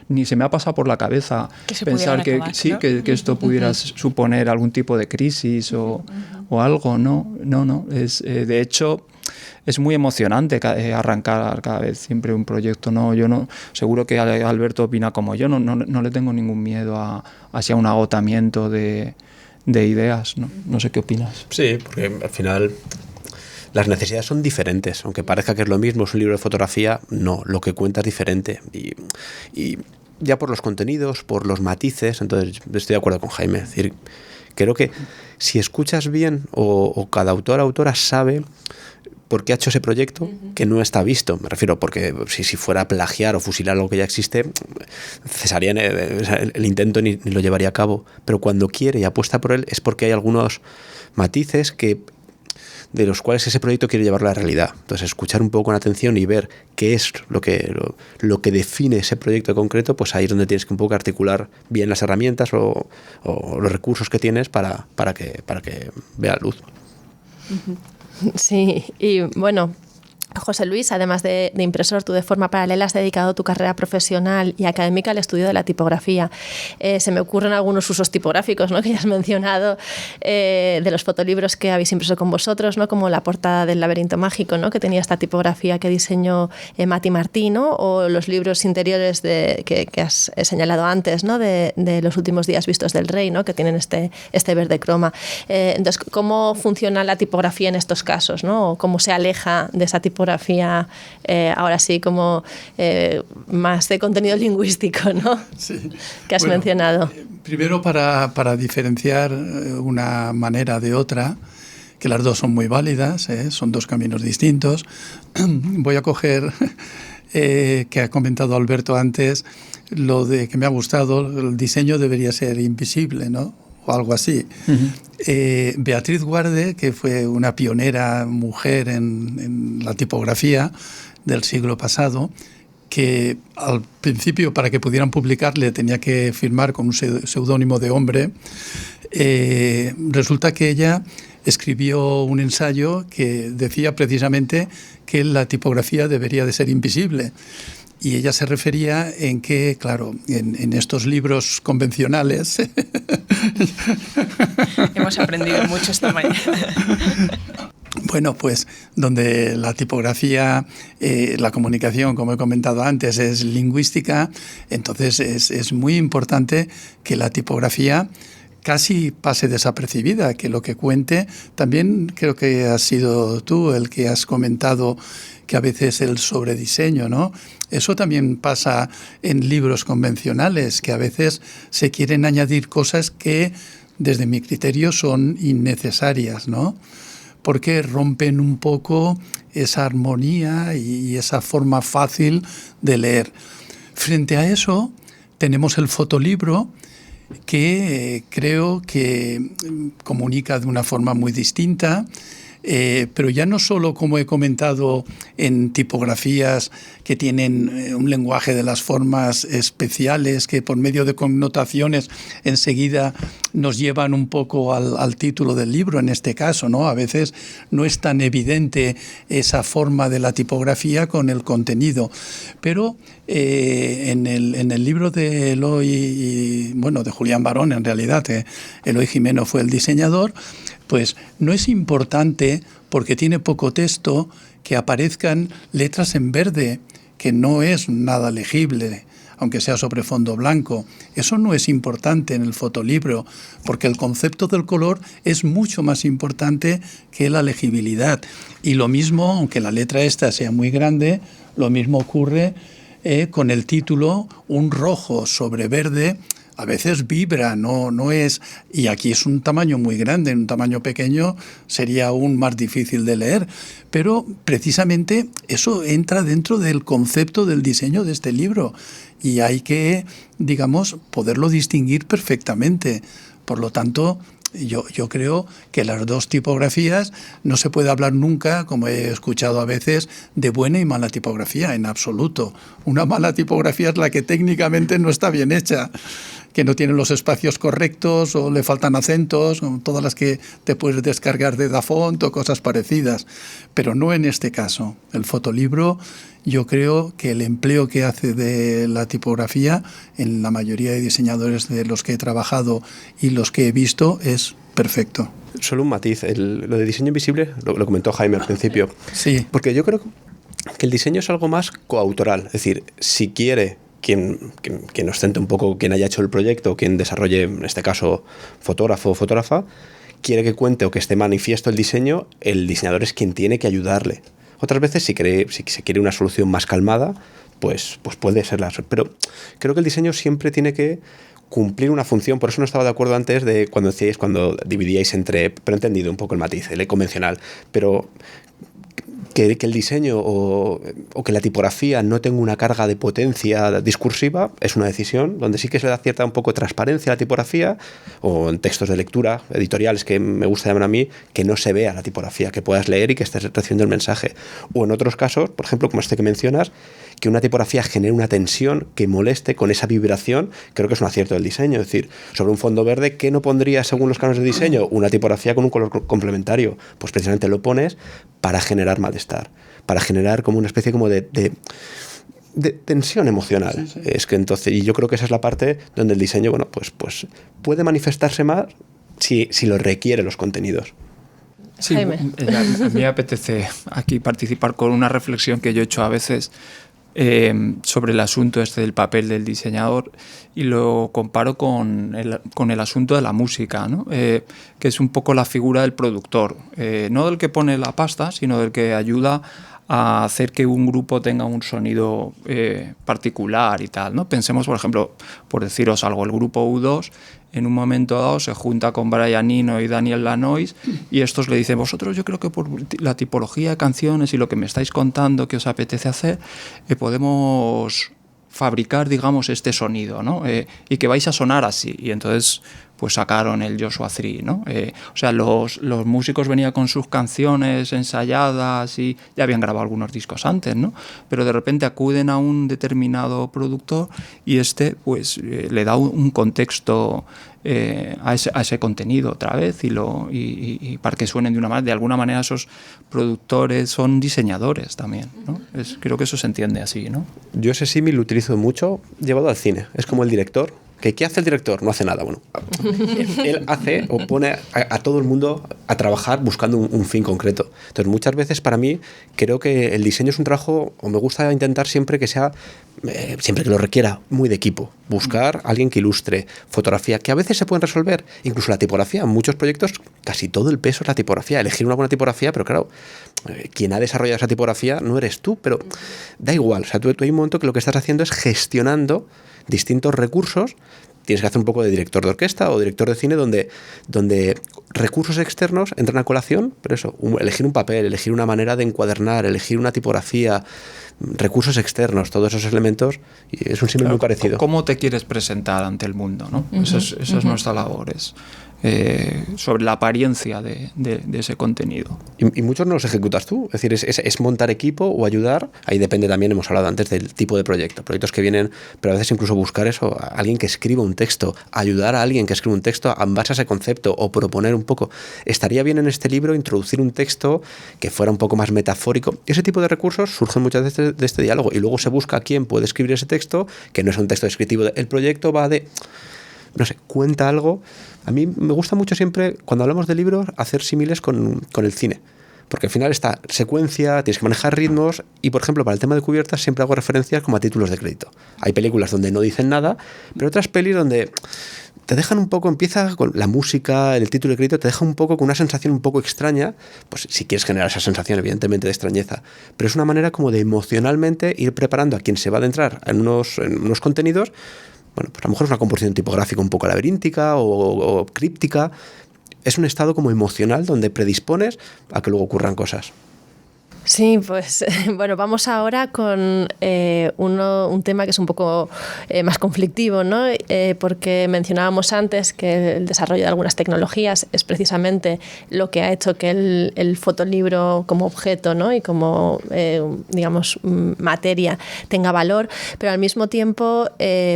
ni se me ha pasado por la cabeza pensar que esto pudiera suponer algún tipo de crisis o algo. No. De hecho, es muy emocionante arrancar cada vez siempre un proyecto. Seguro que Alberto opina como yo, no le tengo ningún miedo hacia un agotamiento de ideas. No sé qué opinas. Sí, porque al final las necesidades son diferentes. Aunque parezca que es lo mismo, es un libro de fotografía, no, lo que cuenta es diferente. Y ya por los contenidos, por los matices, entonces estoy de acuerdo con Jaime. Es decir, creo que si escuchas bien o cada autor o autora sabe por qué ha hecho ese proyecto que no está visto. Me refiero, porque si fuera a plagiar o fusilar algo que ya existe, cesarían el intento ni lo llevaría a cabo. Pero cuando quiere y apuesta por él es porque hay algunos matices de los cuales ese proyecto quiere llevarlo a la realidad. Entonces, escuchar un poco con atención y ver qué es lo que define ese proyecto concreto, pues ahí es donde tienes que un poco articular bien las herramientas o los recursos que tienes para que vea la luz. Sí, y bueno, José Luis, además de impresor, tú de forma paralela has dedicado tu carrera profesional y académica al estudio de la tipografía. Se me ocurren algunos usos tipográficos, ¿no?, que ya has mencionado, de los fotolibros que habéis impreso con vosotros, ¿no?, como la portada del Laberinto Mágico, ¿no?, que tenía esta tipografía que diseñó Mati Martí, ¿no?, o los libros interiores que has señalado antes, ¿no?, de los últimos días vistos del Rey, ¿no?, que tienen este verde croma. Entonces, ¿cómo funciona la tipografía en estos casos, ¿no?, o cómo se aleja de esa tipografía ahora sí como más de contenido lingüístico, ¿no? Sí. Que has mencionado. Primero, para diferenciar una manera de otra, que las dos son muy válidas, son dos caminos distintos, voy a coger que ha comentado Alberto antes, lo de que me ha gustado, el diseño debería ser invisible, ¿no? O algo así. Beatriz Guarde, que fue una pionera mujer en la tipografía del siglo pasado, que al principio, para que pudieran publicarle, tenía que firmar con un seudónimo de hombre. Resulta que ella escribió un ensayo que decía precisamente que la tipografía debería de ser invisible. Y ella se refería en que, claro, en estos libros convencionales... Hemos aprendido mucho esta mañana. Bueno, pues donde la tipografía, la comunicación, como he comentado antes, es lingüística, entonces es muy importante que la tipografía casi pase desapercibida, que lo que cuente, también creo que has sido tú el que has comentado que a veces el sobrediseño, ¿no? Eso también pasa en libros convencionales, que a veces se quieren añadir cosas que, desde mi criterio, son innecesarias, ¿no? Porque rompen un poco esa armonía y esa forma fácil de leer. Frente a eso, tenemos el fotolibro, que creo que comunica de una forma muy distinta, pero ya no solo, como he comentado, en tipografías que tienen un lenguaje de las formas especiales, que por medio de connotaciones enseguida nos llevan un poco al título del libro, en este caso, ¿no? A veces no es tan evidente esa forma de la tipografía con el contenido, pero en el libro de Eloy, de Julián Barón, en realidad, Eloy Jimeno fue el diseñador, pues no es importante, porque tiene poco texto, que aparezcan letras en verde, que no es nada legible, aunque sea sobre fondo blanco. Eso no es importante en el fotolibro, porque el concepto del color es mucho más importante que la legibilidad. Y lo mismo, aunque la letra esta sea muy grande, lo mismo ocurre con el título, un rojo sobre verde. A veces vibra, no es... Y aquí es un tamaño muy grande, en un tamaño pequeño sería aún más difícil de leer. Pero precisamente eso entra dentro del concepto del diseño de este libro. Y hay que, digamos, poderlo distinguir perfectamente. Por lo tanto, yo creo que las dos tipografías, no se puede hablar nunca, como he escuchado a veces, de buena y mala tipografía, en absoluto. Una mala tipografía es la que técnicamente no está bien hecha, que no tiene los espacios correctos o le faltan acentos, o todas las que te puedes descargar de Dafont o cosas parecidas, pero no en este caso. El fotolibro, yo creo que el empleo que hace de la tipografía en la mayoría de diseñadores de los que he trabajado y los que he visto es perfecto. Solo un matiz, lo de diseño invisible lo comentó Jaime al principio. Sí. Porque yo creo que el diseño es algo más coautoral, es decir, si quiere quien ostente un poco, quien haya hecho el proyecto, quien desarrolle, en este caso, fotógrafo o fotógrafa, quiere que cuente o que esté manifiesto el diseño, el diseñador es quien tiene que ayudarle. Otras veces, si se quiere una solución más calmada, pues puede serla. Pero creo que el diseño siempre tiene que cumplir una función. Por eso no estaba de acuerdo antes de cuando dividíais entre, pero he entendido un poco el matiz, el convencional, pero que el diseño o que la tipografía no tenga una carga de potencia discursiva es una decisión donde sí que se le da cierta un poco transparencia a la tipografía, o en textos de lectura editoriales que me gusta llamar a mí, que no se vea la tipografía, que puedas leer y que estés recibiendo el mensaje. O en otros casos, por ejemplo, como este que mencionas, que una tipografía genere una tensión que moleste con esa vibración, creo que es un acierto del diseño. Es decir, sobre un fondo verde, ¿qué no pondría según los cánones de diseño? Una tipografía con un color complementario. Pues precisamente lo pones para generar malestar, para generar como una especie como de tensión emocional. Sí, sí. Es que entonces, y yo creo que esa es la parte donde el diseño, pues puede manifestarse más si lo requieren los contenidos. Sí, a mí me apetece aquí participar con una reflexión que yo he hecho a veces sobre el asunto este del papel del diseñador, y lo comparo con el asunto de la música, ¿no? Que es un poco la figura del productor, no del que pone la pasta, sino del que ayuda a hacer que un grupo tenga un sonido particular y tal, ¿no? Pensemos, por ejemplo, por deciros algo, el grupo U2 en un momento dado se junta con Brian Eno y Daniel Lanois y estos le dicen, vosotros yo creo que por la tipología de canciones y lo que me estáis contando que os apetece hacer, podemos fabricar, digamos, este sonido, ¿no? Y que vais a sonar así. Y entonces pues sacaron el Joshua Tree, ¿no? O sea, los músicos venían con sus canciones ensayadas y ya habían grabado algunos discos antes, ¿no? Pero de repente acuden a un determinado productor y pues le da un contexto a ese contenido otra vez y para que suenen de alguna manera esos productores son diseñadores también, ¿no? Creo que eso se entiende así, ¿no? Yo ese símil lo utilizo mucho llevado al cine. Es como el director. ¿Qué hace el director? No hace nada. Bueno, él hace o pone a todo el mundo a trabajar buscando un fin concreto. Entonces, muchas veces para mí creo que el diseño es un trabajo, o me gusta intentar siempre que sea, siempre que lo requiera, muy de equipo. Buscar a alguien que ilustre, fotografía, que a veces se pueden resolver, incluso la tipografía. En muchos proyectos casi todo el peso es la tipografía. Elegir una buena tipografía, pero claro, quien ha desarrollado esa tipografía no eres tú, pero da igual. O sea, tú hay un momento que lo que estás haciendo es gestionando distintos recursos. Tienes que hacer un poco de director de orquesta o director de cine donde recursos externos entran a colación, pero eso, elegir un papel, elegir una manera de encuadernar, elegir una tipografía, recursos externos, todos esos elementos, y es un símil muy parecido. ¿Cómo te quieres presentar ante el mundo, ¿no? Esa es nuestra labor, sobre la apariencia de ese contenido. Y muchos no los ejecutas tú, es decir, es montar equipo o ayudar. Ahí depende también, hemos hablado antes del tipo de proyectos que vienen, pero a veces incluso buscar eso, a alguien que escriba un texto, ayudar a alguien que escriba un texto en base a ese concepto o proponer un poco. Estaría bien en este libro introducir un texto que fuera un poco más metafórico. Ese tipo de recursos surgen muchas veces de este diálogo y luego se busca quién puede escribir ese texto, que no es un texto descriptivo. El proyecto va de... no sé, cuenta algo. A mí me gusta mucho siempre, cuando hablamos de libros, hacer símiles con el cine. Porque al final está secuencia, tienes que manejar ritmos y, por ejemplo, para el tema de cubiertas siempre hago referencias como a títulos de crédito. Hay películas donde no dicen nada, pero otras pelis donde te dejan un poco, empieza con la música, el título de crédito, te deja un poco con una sensación un poco extraña, pues si quieres generar esa sensación, evidentemente, de extrañeza. Pero es una manera como de emocionalmente ir preparando a quien se va a adentrar en unos contenidos. Bueno, pues a lo mejor es una composición tipográfica un poco laberíntica o críptica. Es un estado como emocional donde predispones a que luego ocurran cosas. Sí, pues bueno, vamos ahora con un tema que es un poco más conflictivo, ¿no? Porque mencionábamos antes que el desarrollo de algunas tecnologías es precisamente lo que ha hecho que el fotolibro como objeto, ¿no? Y como, digamos, materia tenga valor, pero al mismo tiempo,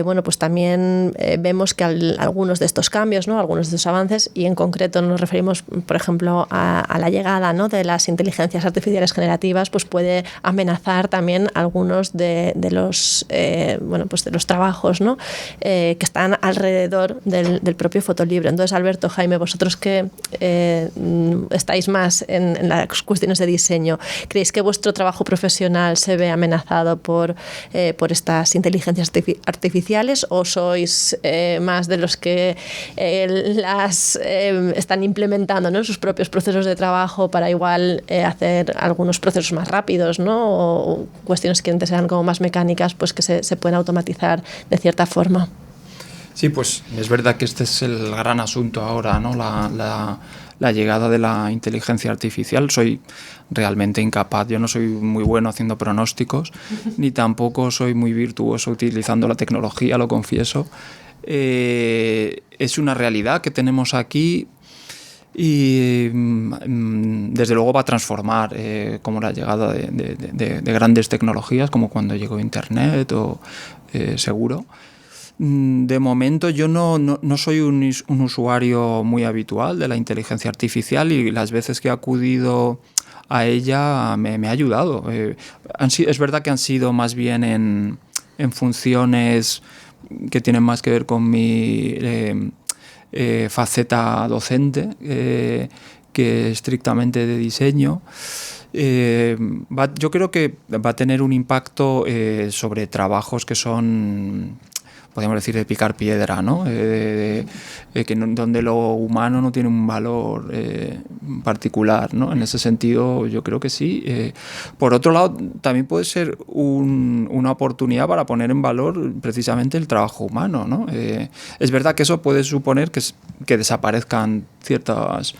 bueno, pues también vemos que algunos de estos cambios, ¿no? Algunos de estos avances, y en concreto nos referimos, por ejemplo, a la llegada, ¿no? De las inteligencias artificiales generativas, pues puede amenazar también algunos de los bueno, pues de los trabajos, ¿no? Que están alrededor del propio fotolibro. Entonces, Alberto, Jaime, vosotros que estáis más en las cuestiones de diseño, ¿creéis que vuestro trabajo profesional se ve amenazado por estas inteligencias artificiales o sois más de los que las están implementando, ¿no? En sus propios procesos de trabajo para igual hacer algunos procesos más rápidos, ¿no? O cuestiones que antes eran como más mecánicas, pues que se pueden automatizar de cierta forma? Sí, pues es verdad que este es el gran asunto ahora, ¿no? La llegada de la inteligencia artificial. Soy realmente incapaz, yo no soy muy bueno haciendo pronósticos, ni tampoco soy muy virtuoso utilizando la tecnología, lo confieso. Es una realidad que tenemos aquí y desde luego va a transformar como la llegada de grandes tecnologías como cuando llegó Internet o seguro. De momento yo no soy un usuario muy habitual de la inteligencia artificial y las veces que he acudido a ella me ha ayudado. Es verdad que han sido más bien en funciones que tienen más que ver con mi faceta docente que estrictamente de diseño. Yo creo que va a tener un impacto sobre trabajos que son podríamos decir, de picar piedra, ¿no? Donde lo humano no tiene un valor particular, ¿no? En ese sentido, yo creo que sí. Por otro lado, también puede ser una oportunidad para poner en valor precisamente el trabajo humano, ¿no? Es verdad que eso puede suponer que desaparezcan ciertos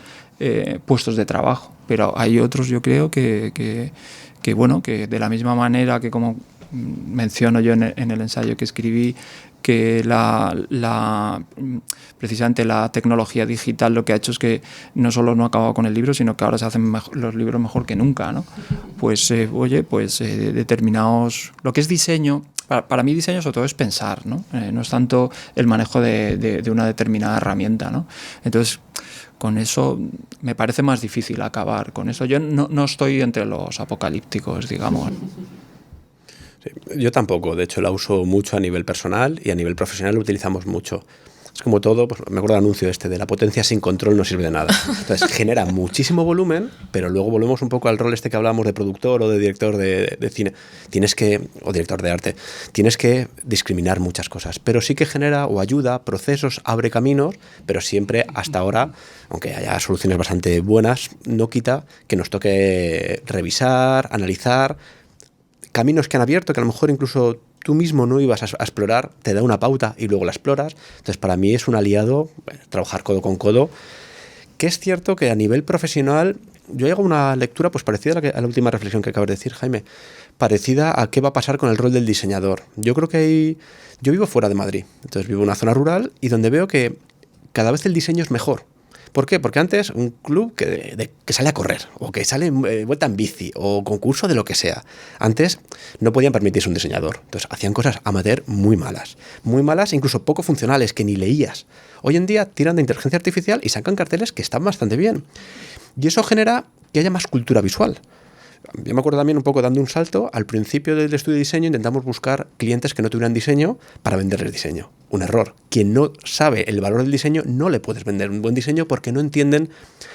puestos de trabajo, pero hay otros, yo creo, que de la misma manera que, como menciono yo en el ensayo que escribí, que precisamente la tecnología digital lo que ha hecho es que no solo no ha acabado con el libro, sino que ahora se hacen los libros mejor que nunca, ¿no? Pues, determinados... Lo que es diseño, para mí diseño sobre todo es pensar, ¿no? No es tanto el manejo de una determinada herramienta, ¿no? Entonces, con eso me parece más difícil acabar con eso. Yo no estoy entre los apocalípticos, digamos. Sí, yo tampoco, de hecho la uso mucho a nivel personal y a nivel profesional lo utilizamos mucho. Es como todo, pues me acuerdo del anuncio de la potencia sin control no sirve de nada. Entonces genera muchísimo volumen, pero luego volvemos un poco al rol que hablábamos de productor o de director de cine. O director de arte. Tienes que discriminar muchas cosas, pero sí que genera o ayuda procesos, abre caminos, pero siempre hasta ahora, aunque haya soluciones bastante buenas, no quita que nos toque revisar, analizar caminos que han abierto, que a lo mejor incluso tú mismo no ibas a explorar, te da una pauta y luego la exploras. Entonces, para mí es un aliado, trabajar codo con codo, que es cierto que a nivel profesional yo hago una lectura pues parecida a la última reflexión que acabas de decir, Jaime, parecida a qué va a pasar con el rol del diseñador. Yo creo que yo vivo fuera de Madrid, entonces vivo en una zona rural y donde veo que cada vez el diseño es mejor. ¿Por qué? Porque antes un club que sale a correr o que sale vuelta en bici o concurso de lo que sea, antes no podían permitirse un diseñador. Entonces hacían cosas amateur muy malas, incluso poco funcionales, que ni leías. Hoy en día tiran de inteligencia artificial y sacan carteles que están bastante bien. Y eso genera que haya más cultura visual. Yo me acuerdo también un poco dando un salto, al principio del estudio de diseño intentamos buscar clientes que no tuvieran diseño para venderles diseño. Un error. Quien no sabe el valor del diseño no le puedes vender un buen diseño porque no entienden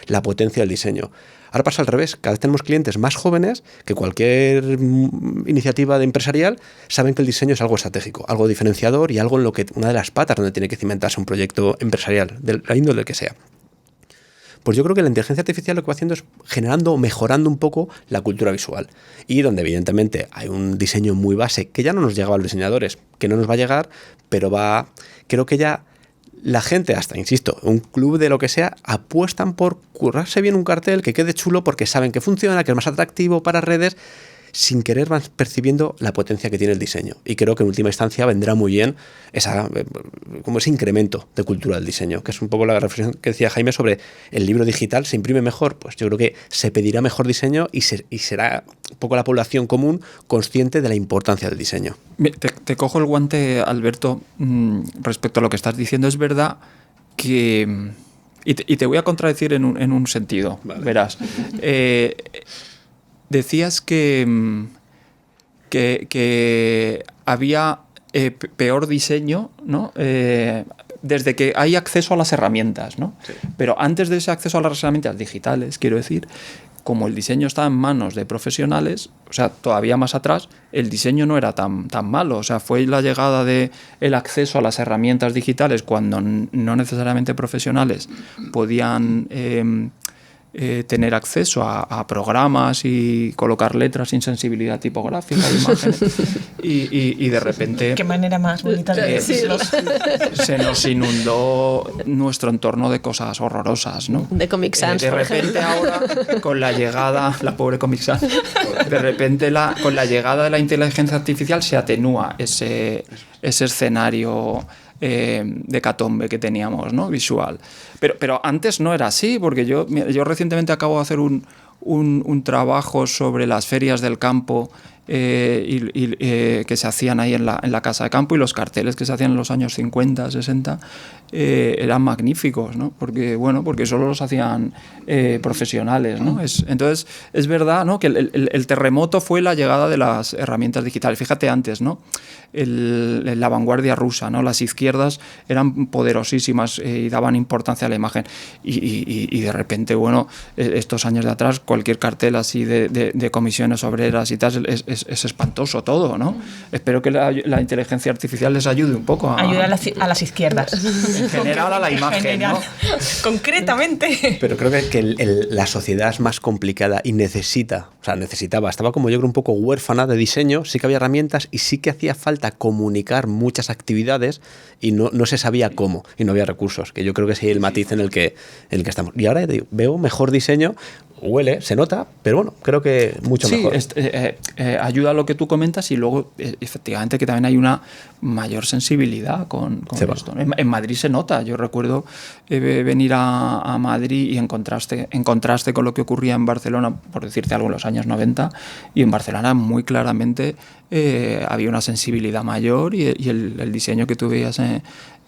la potencia del diseño. Ahora pasa al revés, cada vez tenemos clientes más jóvenes que cualquier iniciativa empresarial saben que el diseño es algo estratégico, algo diferenciador y algo en lo que una de las patas donde tiene que cimentarse un proyecto empresarial, de la índole que sea. Pues yo creo que la inteligencia artificial lo que va haciendo es generando o mejorando un poco la cultura visual. Y donde evidentemente hay un diseño muy base que ya no nos llegaba a los diseñadores, que no nos va a llegar, pero creo que ya la gente, hasta, insisto, un club de lo que sea, apuestan por currarse bien un cartel que quede chulo porque saben que funciona, que es más atractivo para redes, sin querer van percibiendo la potencia que tiene el diseño. Y creo que en última instancia vendrá muy bien como ese incremento de cultura del diseño, que es un poco la reflexión que decía Jaime sobre el libro digital. ¿Se imprime mejor? Pues yo creo que se pedirá mejor diseño y será un poco la población común consciente de la importancia del diseño. Te cojo el guante, Alberto, respecto a lo que estás diciendo. Es verdad que... Y te voy a contradecir en un sentido, vale. Verás. Decías que había peor diseño, ¿no? Desde que hay acceso a las herramientas, ¿no? Sí. Pero antes de ese acceso a las herramientas digitales, quiero decir, como el diseño está en manos de profesionales, o sea, todavía más atrás, el diseño no era tan malo. O sea, fue la llegada del acceso a las herramientas digitales cuando no necesariamente profesionales podían... tener acceso a programas y colocar letras sin sensibilidad tipográfica, imágenes, y de repente... Qué manera más bonita de decirlo. Se nos inundó nuestro entorno de cosas horrorosas, ¿no? De Comic Sans, de repente ahora, con la llegada, la pobre Comic Sans, de repente con la llegada de la inteligencia artificial se atenúa ese escenario de hecatombe que teníamos, ¿no? Visual. Pero antes no era así, porque yo recientemente acabo de hacer un trabajo sobre las ferias del campo que se hacían ahí en la casa de campo, y los carteles que se hacían en los años 50, 60 eran magníficos, ¿no? Porque solo los hacían profesionales, ¿no? Entonces es verdad, ¿no? Que el terremoto fue la llegada de las herramientas digitales. Fíjate antes, ¿no? La vanguardia rusa, ¿no? Las izquierdas eran poderosísimas y daban importancia a la imagen, y de repente, estos años de atrás, cualquier cartel así de comisiones obreras y tal es es espantoso todo, ¿no? Espero que la inteligencia artificial les ayude un poco ayuda a las izquierdas. En general a la imagen, ¿no? Concretamente. Pero creo que la sociedad es más complicada y necesitaba, estaba como yo creo un poco huérfana de diseño, sí que había herramientas y sí que hacía falta comunicar muchas actividades y no se sabía cómo y no había recursos, que yo creo que es el matiz en el que estamos. Y ahora veo mejor diseño, huele, se nota, pero bueno, creo que mucho mejor. Ayuda a lo que tú comentas y luego efectivamente que también hay una mayor sensibilidad con esto. En Madrid se nota. Yo recuerdo venir a Madrid y en contraste con lo que ocurría en Barcelona, por decirte algo, en los años 90, y en Barcelona muy claramente había una sensibilidad mayor y el diseño que tú veías en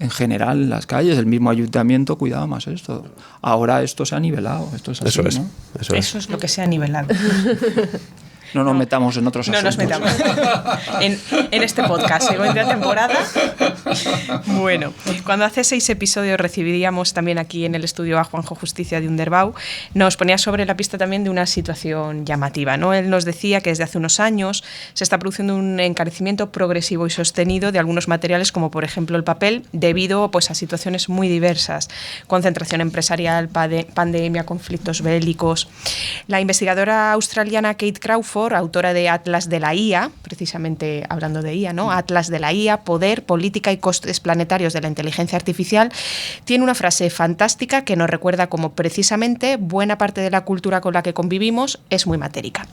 general en las calles, el mismo ayuntamiento cuidaba más esto. Ahora esto se ha nivelado, esto es así, Eso es, ¿no? Eso es lo que se ha nivelado. No nos metamos en otros asuntos. No nos metamos en este podcast, segunda temporada. Bueno, cuando hace 6 episodios recibíamos también aquí en el estudio a Juanjo Justicia de Underbau, nos ponía sobre la pista también de una situación llamativa, ¿no? Él nos decía que desde hace unos años se está produciendo un encarecimiento progresivo y sostenido de algunos materiales, como por ejemplo el papel, debido pues, a situaciones muy diversas: concentración empresarial, pandemia, conflictos bélicos. La investigadora australiana Kate Crawford, autora de Atlas de la IA, precisamente hablando de IA, ¿no? Atlas de la IA, poder, política y costes planetarios de la inteligencia artificial, tiene una frase fantástica que nos recuerda cómo precisamente buena parte de la cultura con la que convivimos es muy matérica.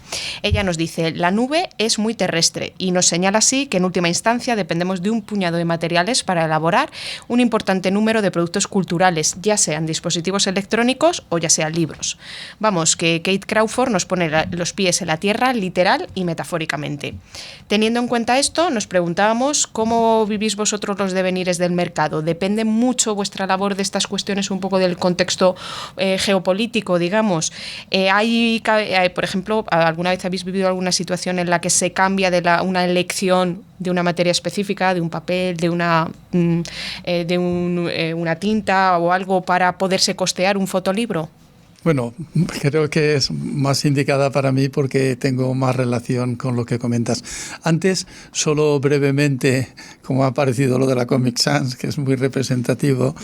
Ella nos dice: la nube es muy terrestre, y nos señala así que en última instancia dependemos de un puñado de materiales para elaborar un importante número de productos culturales, ya sean dispositivos electrónicos o ya sean libros. Vamos, que Kate Crawford nos pone los pies en la tierra, literal y metafóricamente. Teniendo en cuenta esto, nos preguntábamos cómo vivís vosotros los devenires del mercado. ¿Depende mucho vuestra labor de estas cuestiones un poco del contexto geopolítico, digamos? Por ejemplo, ¿alguna vez habéis vivido alguna situación en la que se cambia de una elección de una materia específica, de un papel, de una tinta o algo para poderse costear un fotolibro? Bueno, creo que es más indicada para mí porque tengo más relación con lo que comentas. Antes, solo brevemente, como ha parecido lo de la Comic Sans, que es muy representativo,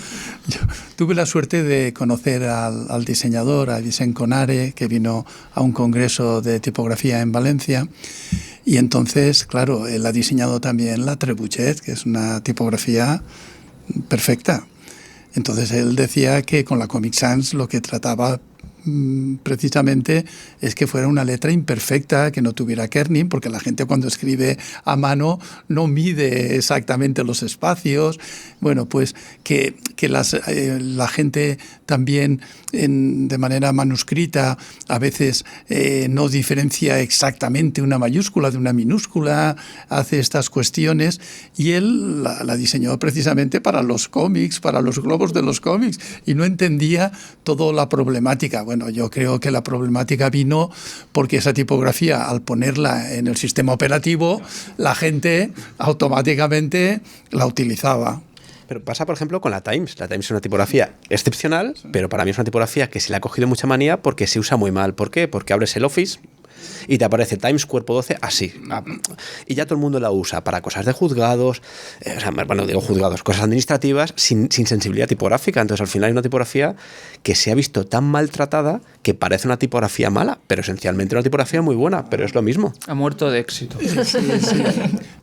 yo tuve la suerte de conocer al diseñador, a Vicent Conare, que vino a un congreso de tipografía en Valencia. Y entonces, claro, él ha diseñado también la Trebuchet, que es una tipografía perfecta. Entonces él decía que con la Comic Sans lo que trataba precisamente es que fuera una letra imperfecta, que no tuviera kerning, porque la gente cuando escribe a mano no mide exactamente los espacios. Bueno, pues que la gente también de manera manuscrita a veces no diferencia exactamente una mayúscula de una minúscula, hace estas cuestiones, y él la diseñó precisamente para los cómics, para los globos de los cómics, y no entendía toda la problemática. Bueno, yo creo que la problemática vino porque esa tipografía, al ponerla en el sistema operativo, la gente automáticamente la utilizaba. Pero pasa, por ejemplo, con la Times. La Times es una tipografía excepcional, pero para mí es una tipografía que se le ha cogido mucha manía porque se usa muy mal. ¿Por qué? Porque abres el Office y te aparece Times Cuerpo 12 así. Y ya todo el mundo la usa para cosas de juzgados, juzgados, cosas administrativas, sin sensibilidad tipográfica. Entonces, al final hay una tipografía que se ha visto tan maltratada que parece una tipografía mala, pero esencialmente una tipografía muy buena, pero es lo mismo. Ha muerto de éxito. Sí.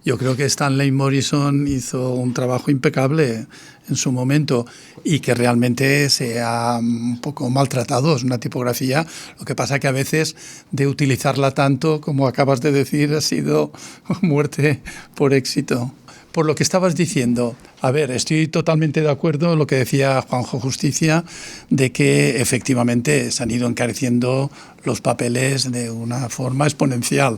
Yo creo que Stanley Morrison hizo un trabajo impecable en su momento y que realmente se ha un poco maltratado. Es una tipografía, lo que pasa que a veces de utilizarla tanto, como acabas de decir, ha sido muerte por éxito. Por lo que estabas diciendo, a ver, estoy totalmente de acuerdo en lo que decía Juanjo Justicia, de que efectivamente se han ido encareciendo los papeles de una forma exponencial.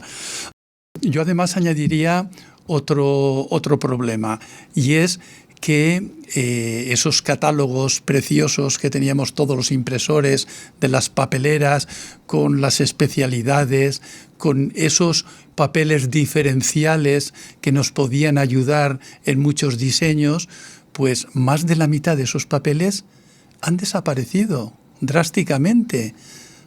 Yo además añadiría otro problema, y es que esos catálogos preciosos que teníamos todos los impresores de las papeleras, con las especialidades, con esos papeles diferenciales que nos podían ayudar en muchos diseños, pues más de la mitad de esos papeles han desaparecido drásticamente.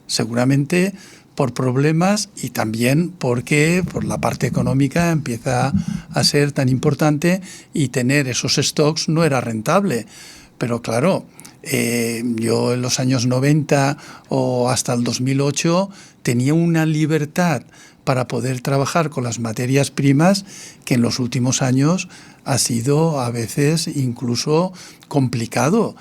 Seguramente por problemas y también porque por la parte económica empieza a ser tan importante y tener esos stocks no era rentable. Pero claro, yo en los años 90 o hasta el 2008 tenía una libertad para poder trabajar con las materias primas que en los últimos años ha sido a veces incluso complicado.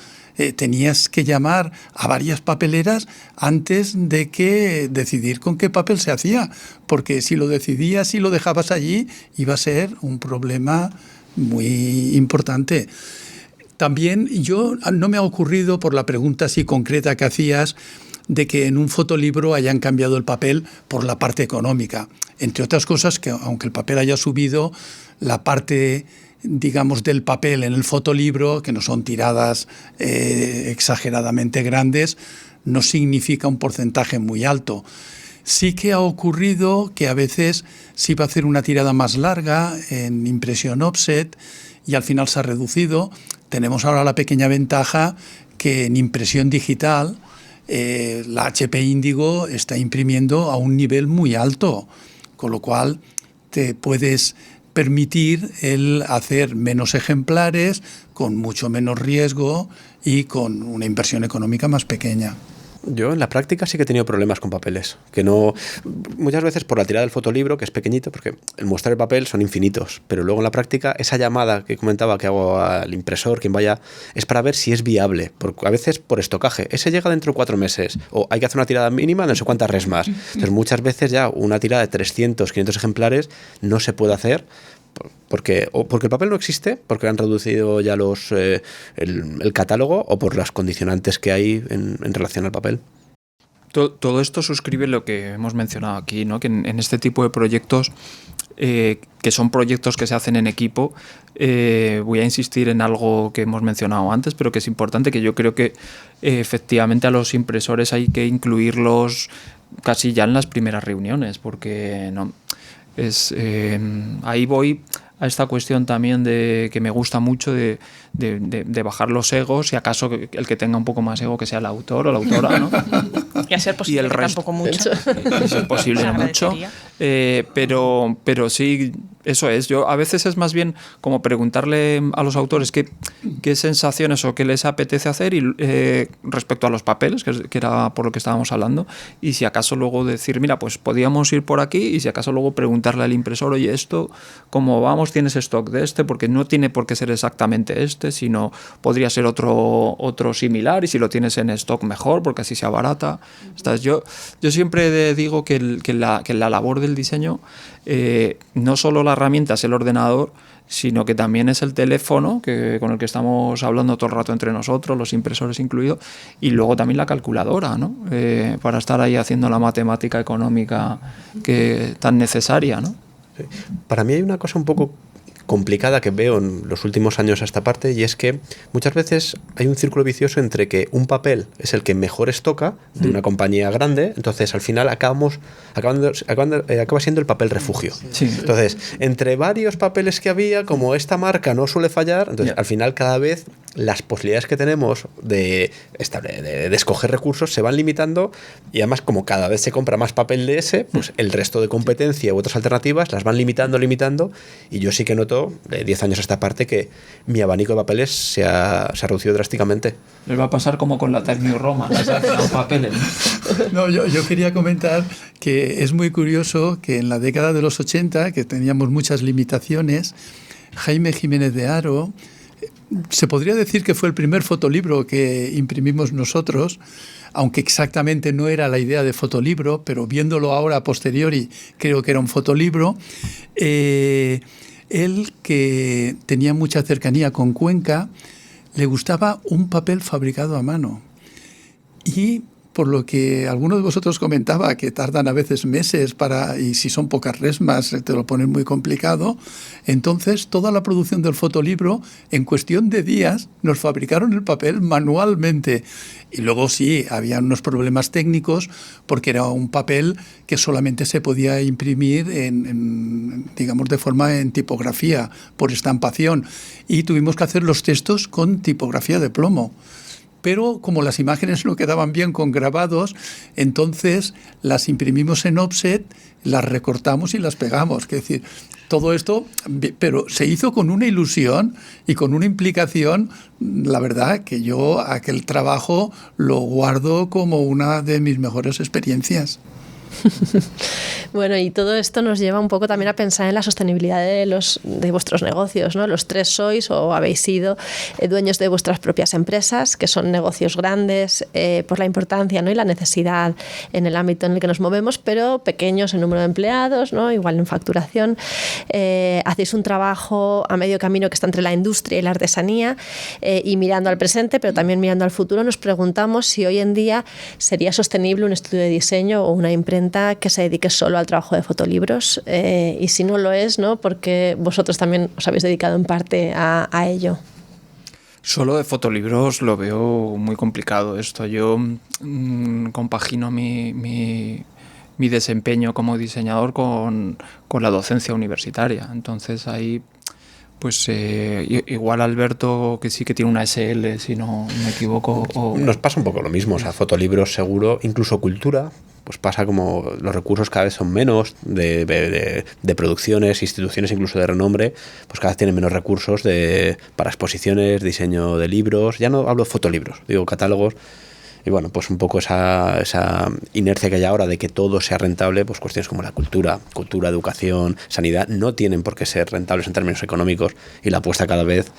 Tenías que llamar a varias papeleras antes de que decidir con qué papel se hacía, porque si lo decidías y lo dejabas allí iba a ser un problema muy importante. También no me ha ocurrido, por la pregunta así concreta que hacías, de que en un fotolibro hayan cambiado el papel por la parte económica. Entre otras cosas, que aunque el papel haya subido, la parte, digamos, del papel en el fotolibro, que no son tiradas exageradamente grandes, no significa un porcentaje muy alto. Sí que ha ocurrido que a veces se iba a hacer una tirada más larga en impresión offset y al final se ha reducido. Tenemos ahora la pequeña ventaja que en impresión digital la HP Índigo está imprimiendo a un nivel muy alto, con lo cual te puedes permitir el hacer menos ejemplares con mucho menos riesgo y con una inversión económica más pequeña. Yo en la práctica sí que he tenido problemas con papeles, que no, muchas veces por la tirada del fotolibro, que es pequeñito, porque el mostrar el papel son infinitos, pero luego en la práctica esa llamada que comentaba que hago al impresor, quien vaya, es para ver si es viable, porque a veces por estocaje, ese llega dentro de 4 meses, o hay que hacer una tirada mínima de no sé cuántas res más. Entonces muchas veces ya una tirada de 300, 500 ejemplares no se puede hacer, porque el papel no existe, porque han reducido ya el catálogo, o por las condicionantes que hay en relación al papel. Todo esto suscribe lo que hemos mencionado aquí, ¿no? Que en este tipo de proyectos, que son proyectos que se hacen en equipo, voy a insistir en algo que hemos mencionado antes, pero que es importante, que yo creo que efectivamente a los impresores hay que incluirlos casi ya en las primeras reuniones, porque no ahí voy a esta cuestión también de que me gusta mucho de bajar los egos, si acaso el que tenga un poco más ego que sea el autor o la autora, ¿no? Y a ser posible, y el que resto, tampoco mucho. Y ser posible no mucho. Pero sí, eso es. Yo a veces es más bien como preguntarle a los autores qué sensaciones o qué les apetece hacer y respecto a los papeles, que era por lo que estábamos hablando, y si acaso luego decir, mira, pues podíamos ir por aquí, y si acaso luego preguntarle al impresor, oye, esto, ¿cómo vamos? ¿Tienes stock de este? Porque no tiene por qué ser exactamente este, sino podría ser otro similar, y si lo tienes en stock mejor, porque así se abarata. Yo siempre digo que la labor del diseño no solo la herramienta es el ordenador, sino que también es el teléfono con el que estamos hablando todo el rato entre nosotros, los impresores incluidos, y luego también la calculadora, ¿no? Para estar ahí haciendo la matemática económica tan necesaria, ¿no? Sí. Para mí hay una cosa un poco complicada que veo en los últimos años a esta parte, y es que muchas veces hay un círculo vicioso entre que un papel es el que mejor estoca de una compañía grande, entonces al final acaba siendo el papel refugio. Sí. Entonces, entre varios papeles que había, como esta marca no suele fallar, entonces al final cada vez las posibilidades que tenemos de escoger recursos se van limitando, y además como cada vez se compra más papel de ese, pues el resto de competencia u otras alternativas las van limitando, y yo sí que noto de 10 años a esta parte que mi abanico de papeles se ha reducido drásticamente. Les va a pasar como con la Tecnio Roma, que se hacen papeles. No, yo quería comentar que es muy curioso que en la década de los 80, que teníamos muchas limitaciones, Jaime Jiménez de Haro, se podría decir que fue el primer fotolibro que imprimimos nosotros, aunque exactamente no era la idea de fotolibro, pero viéndolo ahora a posteriori creo que era un fotolibro. Él, que tenía mucha cercanía con Cuenca, le gustaba un papel fabricado a mano. Y por lo que alguno de vosotros comentaba, que tardan a veces meses y si son pocas resmas te lo ponen muy complicado, entonces toda la producción del fotolibro, en cuestión de días, nos fabricaron el papel manualmente. Y luego sí, había unos problemas técnicos, porque era un papel que solamente se podía imprimir digamos, de forma en tipografía, por estampación. Y tuvimos que hacer los textos con tipografía de plomo. pero como las imágenes no quedaban bien con grabados, entonces las imprimimos en offset, las recortamos y las pegamos. Es decir, todo esto, pero se hizo con una ilusión y con una implicación. La verdad que yo aquel trabajo lo guardo como una de mis mejores experiencias. Bueno, y todo esto nos lleva un poco también a pensar en la sostenibilidad de vuestros negocios, ¿no? Los tres sois o habéis sido dueños de vuestras propias empresas, que son negocios grandes por la importancia, ¿no? Y la necesidad en el ámbito en el que nos movemos, pero pequeños en número de empleados, ¿no? Igual en facturación. Hacéis un trabajo a medio camino que está entre la industria y la artesanía, y mirando al presente, pero también mirando al futuro, nos preguntamos si hoy en día sería sostenible un estudio de diseño o una imprenta que se dedique solo al trabajo de fotolibros, y si no lo es, ¿no? Porque vosotros también os habéis dedicado en parte a ello. Solo de fotolibros lo veo muy complicado esto. Yo compagino mi desempeño como diseñador con la docencia universitaria. Entonces ahí, pues igual Alberto, que sí que tiene una SL, si no me equivoco. Nos pasa un poco lo mismo, o sea, fotolibros seguro, incluso cultura, pues pasa como los recursos cada vez son menos de producciones, instituciones incluso de renombre, pues cada vez tienen menos recursos para exposiciones, diseño de libros. Ya no hablo de fotolibros, digo catálogos. Y bueno, pues un poco esa inercia que hay ahora de que todo sea rentable, pues cuestiones como la cultura, educación, sanidad, no tienen por qué ser rentables en términos económicos, y la apuesta cada vez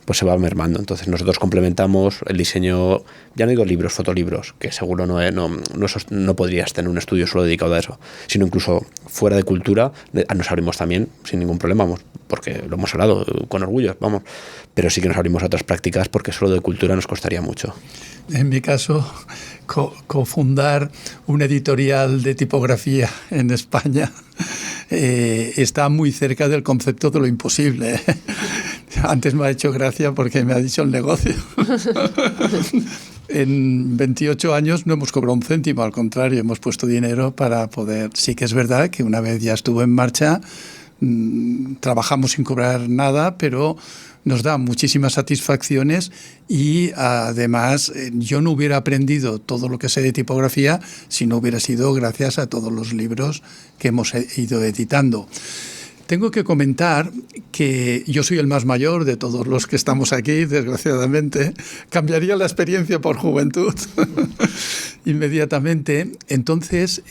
pues se va mermando. Entonces nosotros complementamos el diseño, ya no digo libros, fotolibros, que seguro no podrías tener un estudio solo dedicado a eso, sino incluso fuera de cultura nos abrimos también sin ningún problema, vamos, porque lo hemos hablado con orgullo, vamos, pero sí que nos abrimos a otras prácticas porque solo de cultura nos costaría mucho. En mi caso, cofundar una editorial de tipografía en España está muy cerca del concepto de lo imposible. Antes me ha hecho gracia porque me ha dicho el negocio. En 28 años no hemos cobrado un céntimo, al contrario, hemos puesto dinero para poder... Sí que es verdad que una vez ya estuvo en marcha, trabajamos sin cobrar nada, pero nos da muchísimas satisfacciones, y además yo no hubiera aprendido todo lo que sé de tipografía si no hubiera sido gracias a todos los libros que hemos ido editando. Tengo que comentar que yo soy el más mayor de todos los que estamos aquí, desgraciadamente. Cambiaría la experiencia por juventud inmediatamente. Entonces,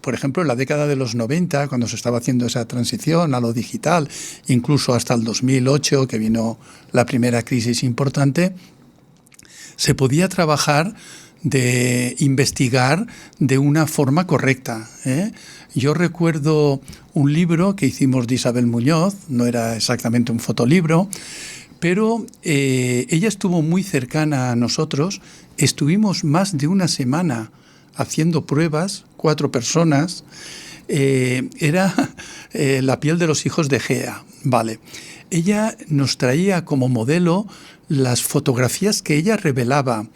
por ejemplo, en la década de los 90, cuando se estaba haciendo esa transición a lo digital, incluso hasta el 2008, que vino la primera crisis importante, se podía trabajar de investigar de una forma correcta, ¿eh? Yo recuerdo un libro que hicimos de Isabel Muñoz, no era exactamente un fotolibro, pero ella estuvo muy cercana a nosotros. Estuvimos más de una semana haciendo pruebas, 4 personas. Era La piel de los hijos de Gea. Vale. Ella nos traía como modelo las fotografías que ella revelaba,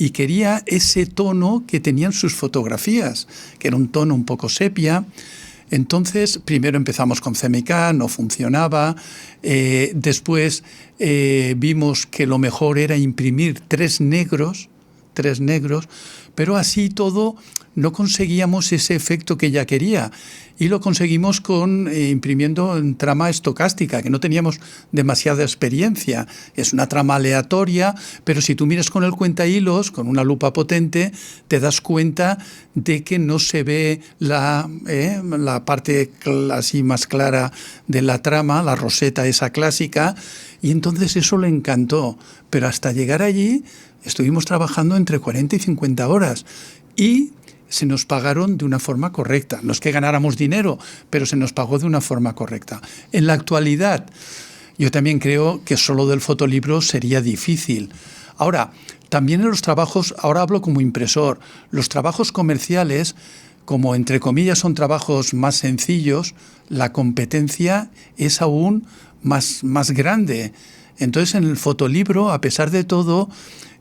y quería ese tono que tenían sus fotografías, que era un tono un poco sepia. Entonces, primero empezamos con CMYK, no funcionaba. Después vimos que lo mejor era imprimir 3 negros, pero así todo no conseguíamos ese efecto que ella quería. Y lo conseguimos imprimiendo en trama estocástica, que no teníamos demasiada experiencia. Es una trama aleatoria, pero si tú miras con el cuentahilos, con una lupa potente, te das cuenta de que no se ve la parte así más clara de la trama, la roseta esa clásica, y entonces eso le encantó. Pero hasta llegar allí estuvimos trabajando entre 40 y 50 horas, y se nos pagaron de una forma correcta. No es que ganáramos dinero, pero se nos pagó de una forma correcta. En la actualidad, yo también creo que solo del fotolibro sería difícil. Ahora, también en los trabajos, ahora hablo como impresor, los trabajos comerciales, como entre comillas son trabajos más sencillos, la competencia es aún más grande. Entonces, en el fotolibro, a pesar de todo,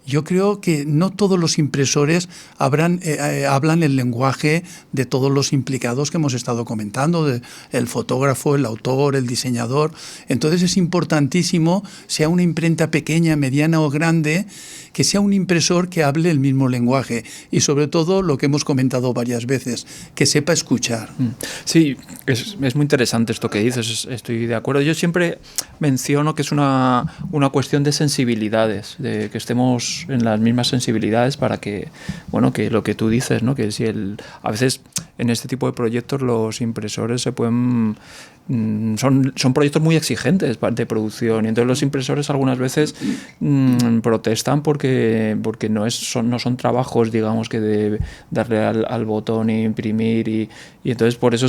Yo creo que no todos los impresores hablan el lenguaje de todos los implicados que hemos estado comentando, el fotógrafo, el autor, el diseñador. Entonces es importantísimo, sea una imprenta pequeña, mediana o grande, que sea un impresor que hable el mismo lenguaje y sobre todo lo que hemos comentado varias veces, que sepa escuchar. Sí, es muy interesante esto que dices, estoy de acuerdo. Yo siempre menciono que es una cuestión de sensibilidades, de que estemos en las mismas sensibilidades para que, bueno, que lo que tú dices, ¿no? Que si a veces en este tipo de proyectos los impresores se pueden... Son proyectos muy exigentes de producción y entonces los impresores algunas veces protestan porque no son trabajos, digamos, que de darle al botón e imprimir y entonces por eso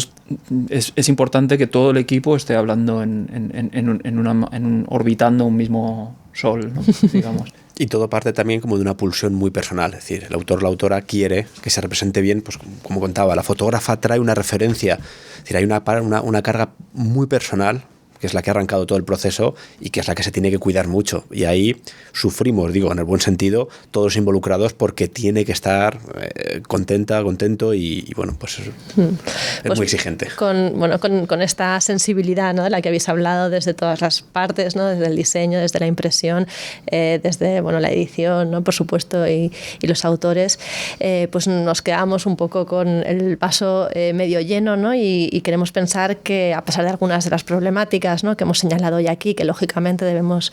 es importante que todo el equipo esté hablando orbitando un mismo sol, ¿no? Digamos. Y todo parte también como de una pulsión muy personal, es decir, el autor o la autora quiere que se represente bien, pues como contaba, la fotógrafa trae una referencia, es decir, hay una carga muy personal, que es la que ha arrancado todo el proceso y que es la que se tiene que cuidar mucho. Y ahí sufrimos, digo, en el buen sentido, todos involucrados porque tiene que estar contento y bueno, pues es muy exigente. Con esta sensibilidad, ¿no?, de la que habéis hablado desde todas las partes, ¿no?, desde el diseño, desde la impresión, desde la edición, ¿no?, por supuesto, y los autores, pues nos quedamos un poco con el vaso medio lleno, ¿no?, y queremos pensar que a pesar de algunas de las problemáticas, ¿no?, que hemos señalado hoy aquí, que lógicamente debemos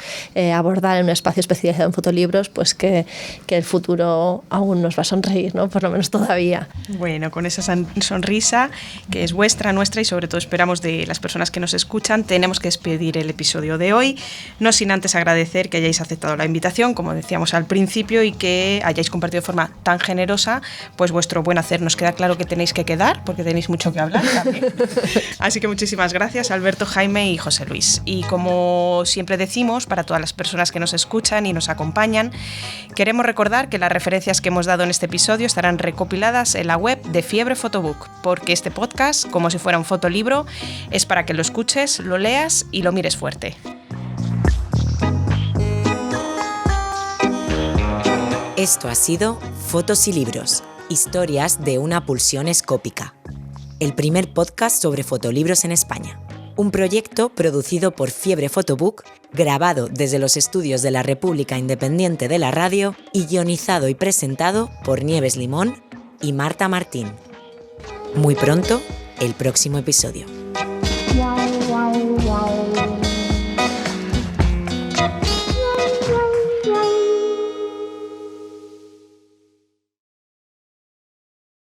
abordar en un espacio especializado en fotolibros, pues que el futuro aún nos va a sonreír, ¿no?, por lo menos todavía. Bueno, con esa sonrisa que es vuestra, nuestra y sobre todo esperamos de las personas que nos escuchan, tenemos que despedir el episodio de hoy, no sin antes agradecer que hayáis aceptado la invitación, como decíamos al principio, y que hayáis compartido de forma tan generosa pues vuestro buen hacer. Nos queda claro que tenéis que quedar porque tenéis mucho que hablar también. Así que muchísimas gracias, Alberto, Jaime y José Luis. Y como siempre decimos, para todas las personas que nos escuchan y nos acompañan, queremos recordar que las referencias que hemos dado en este episodio estarán recopiladas en la web de Fiebre Photobook, porque este podcast, como si fuera un fotolibro, es para que lo escuches, lo leas y lo mires fuerte. Esto ha sido Fotos y Libros, historias de una pulsión escópica, el primer podcast sobre fotolibros en España. Un proyecto producido por Fiebre Photobook, grabado desde los estudios de la República Independiente de la Radio y guionizado y presentado por Nieves Limón y Marta Martín. Muy pronto, el próximo episodio.